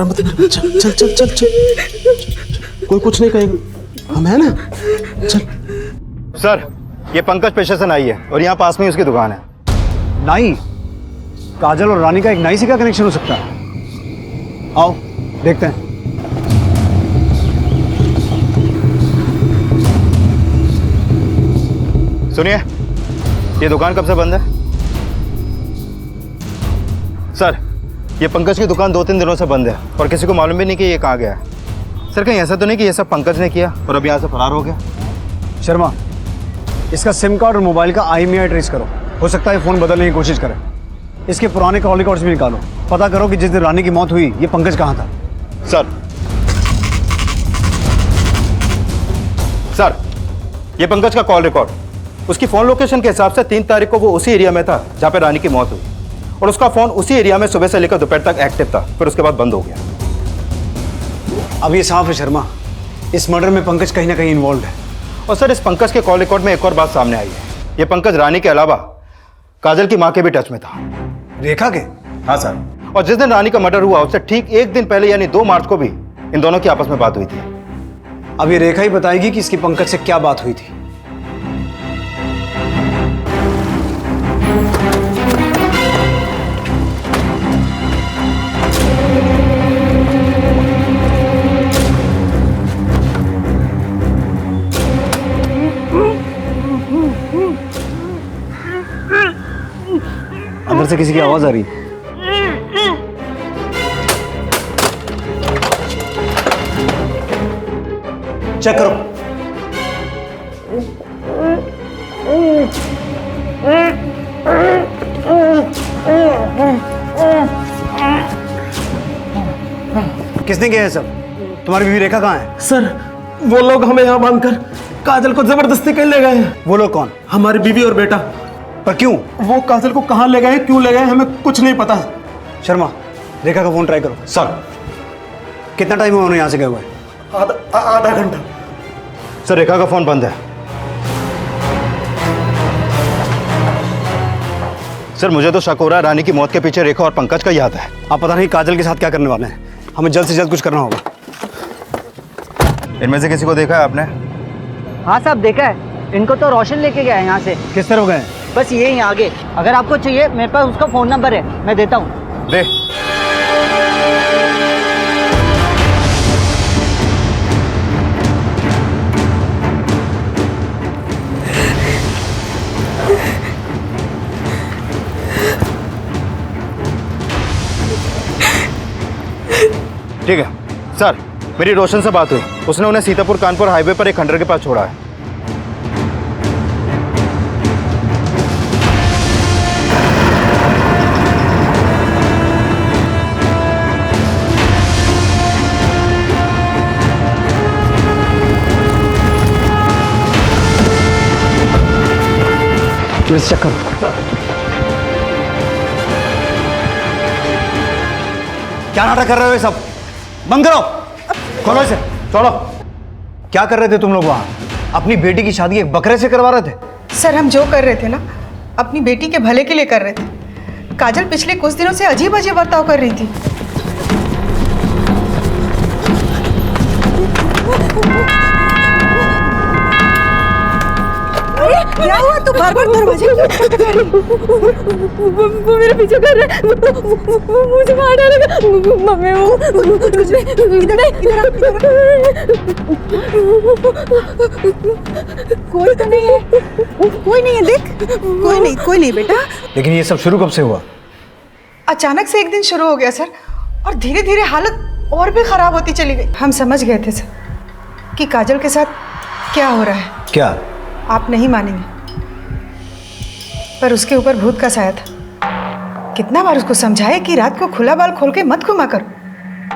मत कर बच्चा, चल चल चल चल, कोई कुछ नहीं कहेगा, हम है ना, चल। सर, ये पंकज पेशेसन आई है और यहाँ पास में ही उसकी दुकान है। नाई? काजल और रानी का एक नाई से क्या कनेक्शन हो सकता है? आओ देखते हैं। सुनिए, ये दुकान कब से बंद है? सर, ये पंकज की दुकान 2-3 दिनों से बंद है और किसी को मालूम भी नहीं कि ये कहाँ गया है। सर, कहीं ऐसा तो नहीं कि ये सब पंकज ने किया और अब यहाँ से फरार हो गया? शर्मा, इसका सिम कार्ड और मोबाइल का IMEI ट्रेस करो। हो सकता है फ़ोन बदलने की कोशिश करें। इसके पुराने कॉल रिकॉर्ड्स भी निकालो, पता करो कि जिस दिन रानी की मौत हुई ये पंकज कहाँ था। सर, ये पंकज का कॉल रिकॉर्ड, उसकी फ़ोन लोकेशन के हिसाब से 3 तारीख को वो उसी एरिया में था जहाँ पे रानी की मौत हुई और उसका फ़ोन उसी एरिया में सुबह से लेकर दोपहर तक एक्टिव था, फिर उसके बाद बंद हो गया। अब ये साफ है शर्मा, इस मर्डर में पंकज कहीं ना कहीं इन्वॉल्व है। और सर, इस पंकज के कॉल रिकॉर्ड में एक और बात सामने आई है। ये पंकज रानी के अलावा काजल की माँ के भी टच में था। रेखा के? हाँ सर, और जिस दिन रानी का मर्डर हुआ उससे ठीक 1 दिन पहले यानी 2 मार्च को भी इन दोनों की आपस में बात हुई थी। अब ये रेखा ही बताएगी कि इसकी पंकज से क्या बात हुई थी। अंदर से किसी की आवाज आ रही है। चेक करो। किसने किया है सब? तुम्हारी बीवी रेखा कहाँ है? सर, वो लोग हमें यहाँ बांधकर काजल को जबरदस्ती कहीं ले गए हैं। वो लोग कौन? हमारी बीवी और बेटा। पर क्यों? वो काजल को कहाँ ले गए, क्यों ले गए, हमें कुछ नहीं पता। शर्मा, रेखा का फोन ट्राई करो। सर। कितना टाइम हुआ उन्हें यहाँ से गए हुए? आधा घंटा। सर रेखा का फोन बंद है। सर मुझे तो शक हो रहा है रानी की मौत के पीछे रेखा और पंकज का ही हाथ है। आप पता नहीं काजल के साथ क्या करने वाले हैं। हमें जल्द से जल्द कुछ करना होगा। इनमें से किसी को देखा है आपने? हाँ साहब देखा है, इनको तो रोशन लेके गया है यहाँ से। किस तरफ गए? बस ये यहाँ आगे। अगर आपको चाहिए मेरे पास उसका फोन नंबर है, मैं देता हूँ। दे। ठीक है सर, मेरी रोशन से बात हुई। उसने उन्हें सीतापुर कानपुर हाईवे पर एक खंडर के पास छोड़ा है। चक्कर क्या नाटक कर रहे हो ये सब? बंद करो, खोलो इसे, छोड़ो। क्या कर रहे थे तुम लोग वहां? अपनी बेटी की शादी एक बकरे से करवा रहे थे? सर हम जो कर रहे थे ना, अपनी बेटी के भले के लिए कर रहे थे। काजल पिछले कुछ दिनों से अजीब अजीब बर्ताव कर रही थी। क्या हुआ? तू बार-बार दरवाजे क्यों खटखटा रही? वो मेरे पीछे कर रहे हैं, मुझे मार डालेगा। मम्मी वो कुछ नहीं, इधर कोई तो नहीं है, कोई नहीं है, देख कोई नहीं बेटा। लेकिन ये सब शुरू कब से हुआ? अचानक से एक दिन शुरू हो गया सर, और धीरे धीरे हालत और भी खराब होती चली गई। हम समझ गए थे सर कि काजल के साथ क्या हो रहा है। क्या? आप नहीं मानेंगे, पर उसके ऊपर भूत का साया था। कितना बार उसको समझाया कि रात को खुला बाल खोल के मत घुमा करो,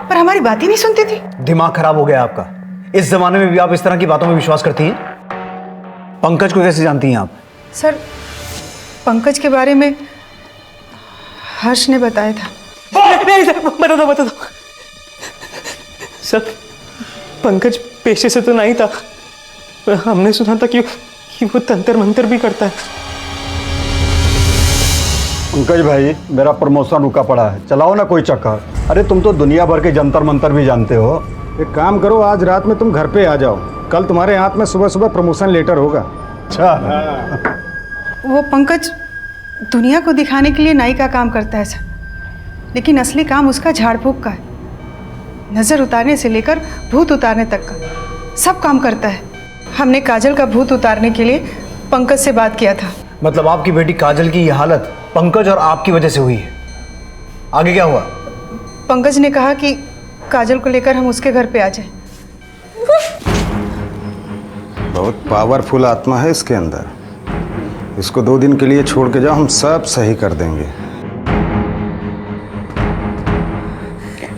पर हमारी बात ही नहीं सुनती थी। दिमाग खराब हो गया आपका। इस जमाने में भी आप इस तरह की बातों में विश्वास करती हैं? पंकज को कैसे जानती हैं आप? सर पंकज के बारे में हर्ष ने बताया था। बता दो सर, पंकज पेशे से तो नहीं था, पर हमने सुना था कि वो तंत्र मंत्र भी करता है। पंकज भाई, मेरा प्रमोशन रुका पड़ा है, चलाओ ना कोई चक्कर। अरे तुम तो दुनिया भर के जंतर मंतर भी जानते हो। एक काम करो, आज रात में तुम घर पे आ जाओ, कल तुम्हारे हाथ में सुबह सुबह प्रमोशन लेटर होगा। अच्छा। वो पंकज दुनिया को दिखाने के लिए नाई का काम करता है सर, लेकिन असली काम उसका झाड़ फूक का है। नज़र उतारने से लेकर भूत उतारने तक का सब काम करता है। हमने काजल का भूत उतारने के लिए पंकज से बात किया था। मतलब आपकी बेटी काजल की यह हालत पंकज और आपकी वजह से हुई है। आगे क्या हुआ? पंकज ने कहा कि काजल को लेकर हम उसके घर पे आ जाए। बहुत पावरफुल आत्मा है इसके अंदर, इसको 2 दिन के लिए छोड़ के जाओ, हम सब सही कर देंगे।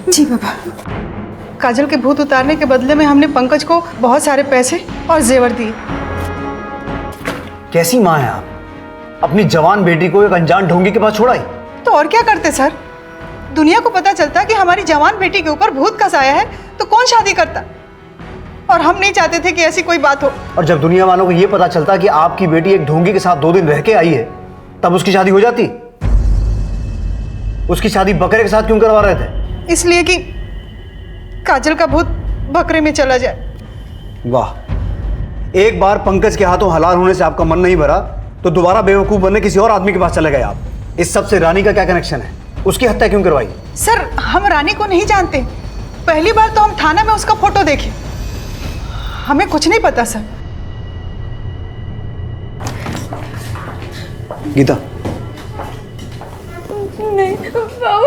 जी बाबा। काजल के भूत उतारने के बदले में हमने पंकज को बहुत सारे पैसे और जेवर दिए। कैसी माँ है आप? अपनी जवान बेटी को एक अनजान ढोंगी के पास छोड़ाई? तो और क्या करते सर? दुनिया को पता चलता कि हमारी जवान बेटी के ऊपर भूत का साया है तो कौन शादी करता? और हम नहीं चाहते थे कि ऐसी कोई बात हो। और जब दुनिया वालों को यह पता चलता कि आपकी बेटी एक ढोंगी के साथ 2 दिन रह के आई है, तब उसकी शादी हो जाती? उसकी शादी बकरे के साथ क्यों करवा रहे थे? इसलिए कि काजल का भूत बकरे में चला जाए। वाह, एक बार पंकज के हाथों हलाल होने से आपका मन नहीं भरा तो दोबारा बेवकूफ बनने किसी और आदमी के पास चले गए आप। इस सब से रानी का क्या कनेक्शन है? उसकी हत्या क्यों करवाई? सर हम रानी को नहीं जानते, पहली बार तो हम थाना में उसका फोटो देखे, हमें कुछ नहीं पता सर। गीता। नहीं बाबा,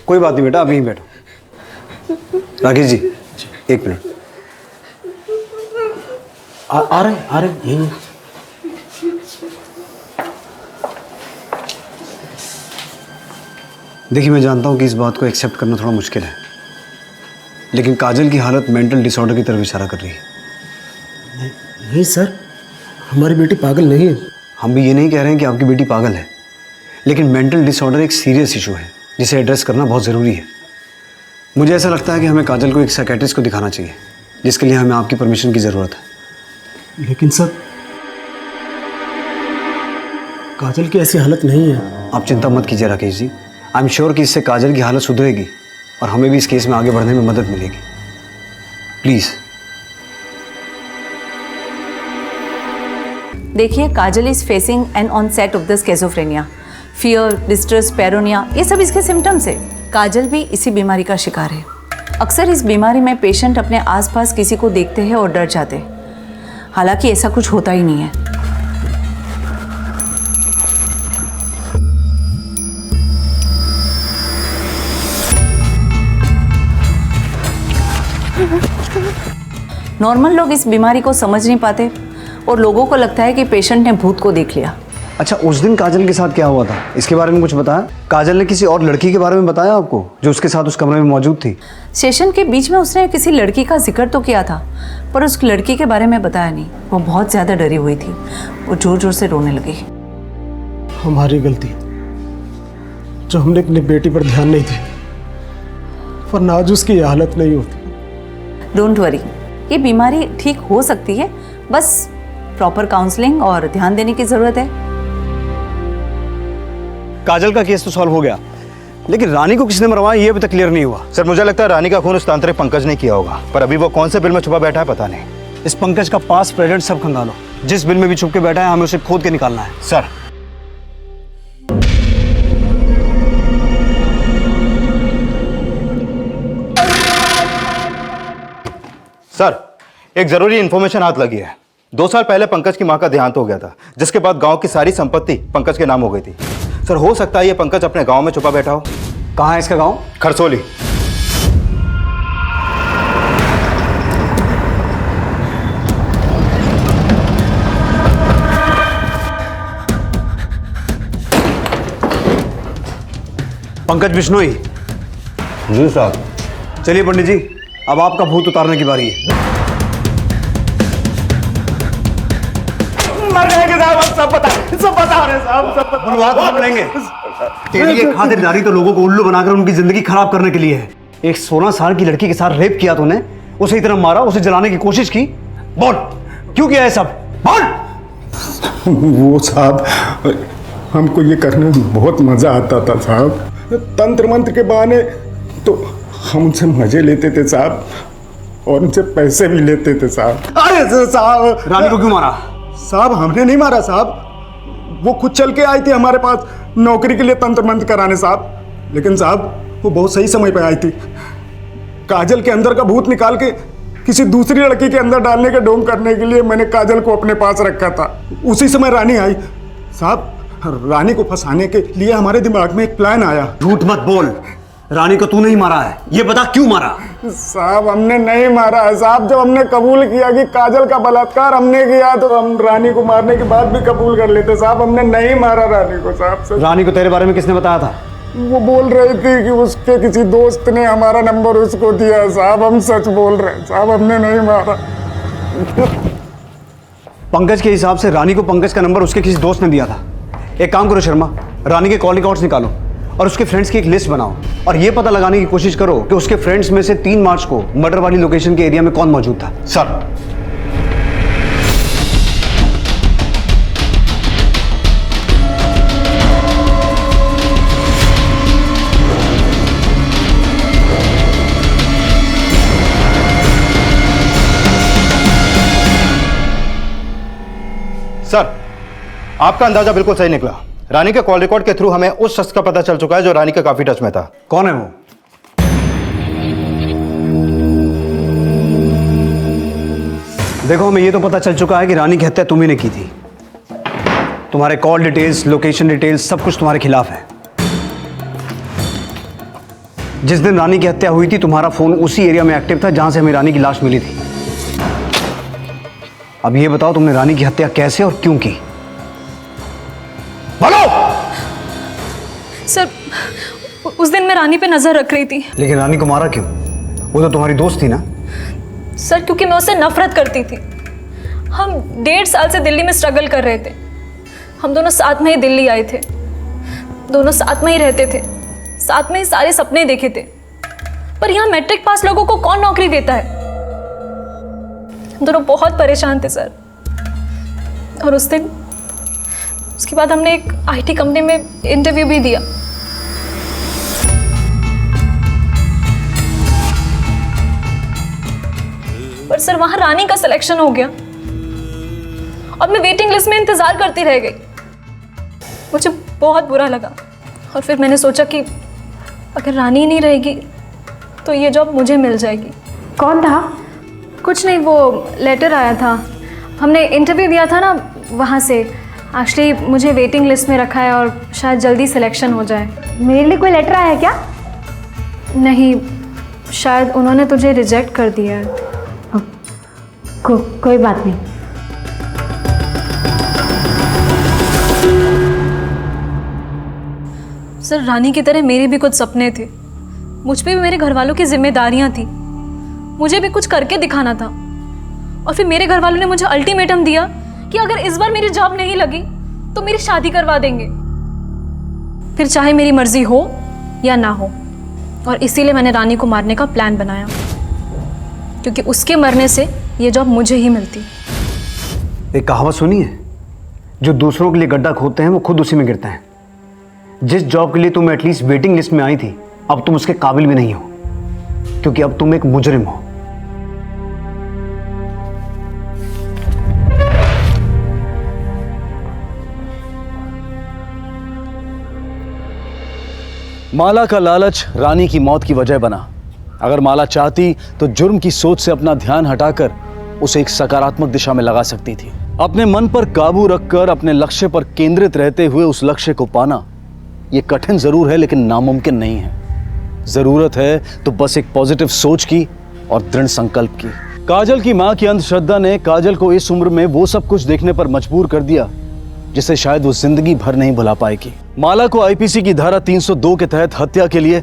कोई बात नहीं बेटा, अभी ही बैठो। राकेश जी, 1 मिनट। आ रहे यही। देखिए मैं जानता हूँ कि इस बात को एक्सेप्ट करना थोड़ा मुश्किल है, लेकिन काजल की हालत मेंटल डिसऑर्डर की तरफ इशारा कर रही है। नहीं सर, हमारी बेटी पागल नहीं है। हम भी ये नहीं कह रहे हैं कि आपकी बेटी पागल है, लेकिन मेंटल डिसऑर्डर एक सीरियस इशू है जिसे एड्रेस करना बहुत ज़रूरी है। मुझे ऐसा लगता है कि हमें काजल को एक साइकेट्रिस्ट को दिखाना चाहिए, जिसके लिए हमें आपकी परमिशन की ज़रूरत है। लेकिन सर, काजल की ऐसी हालत नहीं है। आप चिंता मत कीजिए Rakesh ji, I am sure कि इससे काजल की हालत सुधरेगी और हमें भी इस केस में आगे बढ़ने में मदद मिलेगी। प्लीज़। देखिए, Kajal is facing an onset of the schizophrenia, fear, distress, paranoia, ये सब इसके सिम्टम्स है। काजल भी इसी बीमारी का शिकार है। अक्सर इस बीमारी में पेशेंट अपने आसपास किसी को देखते हैं और डर जाते हैं, हालांकि ऐसा कुछ होता ही नहीं है। नॉर्मल लोग इस बीमारी को समझ नहीं पाते और लोगों को लगता है कि पेशेंट ने भूत को देख लिया। अच्छा, उस दिन काजल के साथ क्या हुआ था, इसके बारे में कुछ बताया? काजल ने किसी और लड़की के बारे में बताया आपको जो उसके साथ उस कमरे में मौजूद थी? सेशन के बीच में उसने किसी लड़की का जिक्र तो किया था, पर उस लड़की के बारे में बताया नहीं। वो बहुत ज़्यादा डरी हुई थी, वो जोर जोर से रोने लगी। हमारी गलती जो हमने अपनी बेटी पर ध्यान नहीं दी, वरना आज उसकी ये हालत नहीं होती। डोंट वरी, ये बीमारी ठीक हो सकती है, बस प्रॉपर काउंसलिंग और ध्यान देने की ज़रूरत है। काजल का केस तो सॉल्व हो गया, लेकिन रानी को किसने मरवाया ये अभी तक क्लियर नहीं हुआ। सर, मुझे लगता है रानी का खून उस तांत्रिक पंकज ने किया होगा, पर अभी वो कौन से बिल में छुपा बैठा है पता नहीं। इस पंकज का पास प्रेजेंट सब खंगालो, जिस बिल में भी छुप के बैठा है हमें उसे खोद के निकालना है। सर, सर, एक जरूरी इंफॉर्मेशन हाथ लगी है। 2 साल पहले पंकज की मां का देहांत हो गया था, जिसके बाद गांव की सारी संपत्ति पंकज के नाम हो गई थी। सर, हो सकता है ये पंकज अपने गांव में छुपा बैठा हो। कहाँ है इसका गांव? खरसोली। पंकज बिश्नोई। जी साहब। चलिए पंडित जी, अब आपका भूत उतारने की बारी है। मर जाएंगे साहब, सब बता रहे साहब, सब बुलवा लेंगे। तेरी ये खातिरदारी तो लोगों को उल्लू बनाकर उनकी जिंदगी खराब करने के लिए है। एक 16 साल की लड़की के साथ रेप किया तूने, उसे इतना मारा, उसे जलाने की कोशिश की। बोल, क्यों किया है सब? बोल। वो साहब, हमको ये करने में बहुत मजा आता था साहब। तंत्र मंत्र के बहाने तो हम उनसे मजे लेते थे साहब, और उनसे पैसे भी लेते थे साहब। अरे साहब, रानी को क्यों मारा? साहब, हमने नहीं मारा साहब, वो खुद चल के आई थी हमारे पास नौकरी के लिए तंत्र मंत्र कराने साहब। लेकिन साहब, वो बहुत सही समय पे आई थी। काजल के अंदर का भूत निकाल के किसी दूसरी लड़की के अंदर डालने के ढोंग करने के लिए मैंने काजल को अपने पास रखा था। उसी समय रानी आई साहब। रानी को फंसाने के लिए हमारे दिमाग में एक प्लान आया। झूठ मत बोल, रानी को तू नहीं मारा है, ये बता क्यों मारा? साहब, हमने नहीं मारा है साहब। जब हमने कबूल किया कि काजल का बलात्कार हमने किया, तो हम रानी को मारने के बाद भी कबूल कर लेते साहब। हमने नहीं मारा रानी को साहब। रानी को तेरे बारे में किसने बताया था? वो बोल रही थी कि उसके किसी दोस्त ने हमारा नंबर उसको दिया साहब। हम सच बोल रहे हैं साहब, हमने नहीं मारा। पंकज के हिसाब से रानी को पंकज का नंबर उसके किसी दोस्त ने दिया था। एक काम करो शर्मा, रानी के कॉल रिकॉर्ड्स निकालो और उसके फ्रेंड्स की एक लिस्ट बनाओ और ये पता लगाने की कोशिश करो कि उसके फ्रेंड्स में से 3 मार्च को मर्डर वाली लोकेशन के एरिया में कौन मौजूद था। सर। सर, आपका अंदाजा बिल्कुल सही निकला। रानी के कॉल रिकॉर्ड के थ्रू हमें उस शख्स का पता चल चुका है जो रानी के काफी टच में था। कौन है वो? देखो, हमें ये तो पता चल चुका है कि रानी की हत्या तुम्ही ने की थी। तुम्हारे कॉल डिटेल्स, लोकेशन डिटेल्स, सब कुछ तुम्हारे खिलाफ है। जिस दिन रानी की हत्या हुई थी, तुम्हारा फोन उसी एरिया में एक्टिव था जहां से हमें रानी की लाश मिली थी। अब ये बताओ, तुमने रानी की हत्या कैसे और क्यों की? बोलो। सर, उस दिन मैं रानी पे नजर रख रही थी। लेकिन रानी को मारा क्यों? वो तो तुम्हारी दोस्त थी ना? सर, क्योंकि मैं उससे नफरत करती थी। हम 1.5 साल से दिल्ली में स्ट्रगल कर रहे थे। हम दोनों साथ में ही दिल्ली आए थे। दोनों साथ में ही रहते थे, साथ में ही सारे सपने देखे थे। पर यहाँ मैट्रिक पास लोगों को कौन नौकरी देता है? हम दोनों बहुत परेशान थे सर। और उस दिन, उसके बाद हमने एक आईटी कंपनी में इंटरव्यू भी दिया। पर सर वहां रानी का सिलेक्शन हो गया और मैं वेटिंग लिस्ट में इंतजार करती रह गई। मुझे बहुत बुरा लगा और फिर मैंने सोचा कि अगर रानी नहीं रहेगी तो ये जॉब मुझे मिल जाएगी। कौन था? कुछ नहीं, वो लेटर आया था, हमने इंटरव्यू दिया था ना वहाँ से। एक्चुअली मुझे वेटिंग लिस्ट में रखा है और शायद जल्दी सिलेक्शन हो जाए। मेरे लिए कोई लेटर आया है क्या? नहीं, शायद उन्होंने तुझे रिजेक्ट कर दिया है। कोई बात नहीं। सर रानी की तरह मेरे भी कुछ सपने थे, मुझ पे भी मेरे घर वालों की जिम्मेदारियां थी, मुझे भी कुछ करके दिखाना था। और फिर मेरे घर वालों ने मुझे अल्टीमेटम दिया कि अगर इस बार मेरी जॉब नहीं लगी तो मेरी शादी करवा देंगे, फिर चाहे मेरी मर्जी हो या ना हो। और इसीलिए मैंने रानी को मारने का प्लान बनाया, क्योंकि उसके मरने से ये जॉब मुझे ही मिलती। एक कहावत सुनी है, जो दूसरों के लिए गड्ढा खोदते हैं वो खुद उसी में गिरते हैं। जिस जॉब के लिए तुम एटलीस्ट वेटिंग लिस्ट में आई थी, अब तुम उसके काबिल भी नहीं हो, क्योंकि अब तुम एक मुजरिम हो। माला का लालच रानी की मौत की वजह बना। अगर माला चाहती तो जुर्म की सोच से अपना ध्यान हटाकर उसे एक सकारात्मक दिशा में लगा सकती थी। अपने मन पर काबू रखकर अपने लक्ष्य पर केंद्रित रहते हुए उस लक्ष्य को पाना, यह कठिन जरूर है लेकिन नामुमकिन नहीं है। जरूरत है तो बस एक पॉजिटिव सोच की और दृढ़ संकल्प की। काजल की मां की अंधश्रद्धा ने काजल को इस उम्र में वो सब कुछ देखने पर मजबूर कर दिया जिसे शायद वो जिंदगी भर नहीं भुला पाएगी। माला को आईपीसी की धारा 302 के तहत हत्या के लिए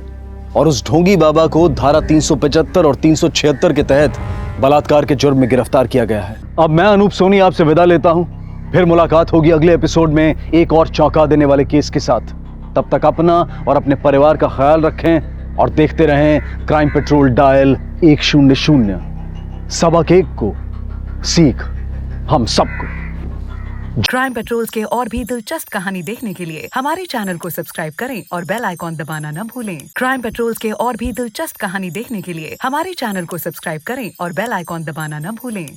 और उस ढोंगी बाबा को धारा 375 और 376 के तहत बलात्कार के जुर्म में गिरफ्तार किया गया है। अब मैं अनूप सोनी आपसे विदा लेता हूं, फिर मुलाकात होगी अगले एपिसोड में एक और चौंका देने वाले केस के साथ। तब तक अपना और अपने परिवार का ख्याल रखें और देखते रहें क्राइम पेट्रोल डायल 100। सबक एक को सीख हम सबको। क्राइम पेट्रोल्स के और भी दिलचस्प कहानी देखने के लिए हमारे चैनल को सब्सक्राइब करें और बेल आइकॉन दबाना न भूलें। क्राइम पेट्रोल्स के और भी दिलचस्प कहानी देखने के लिए हमारे चैनल को सब्सक्राइब करें और बेल आइकॉन दबाना न भूलें।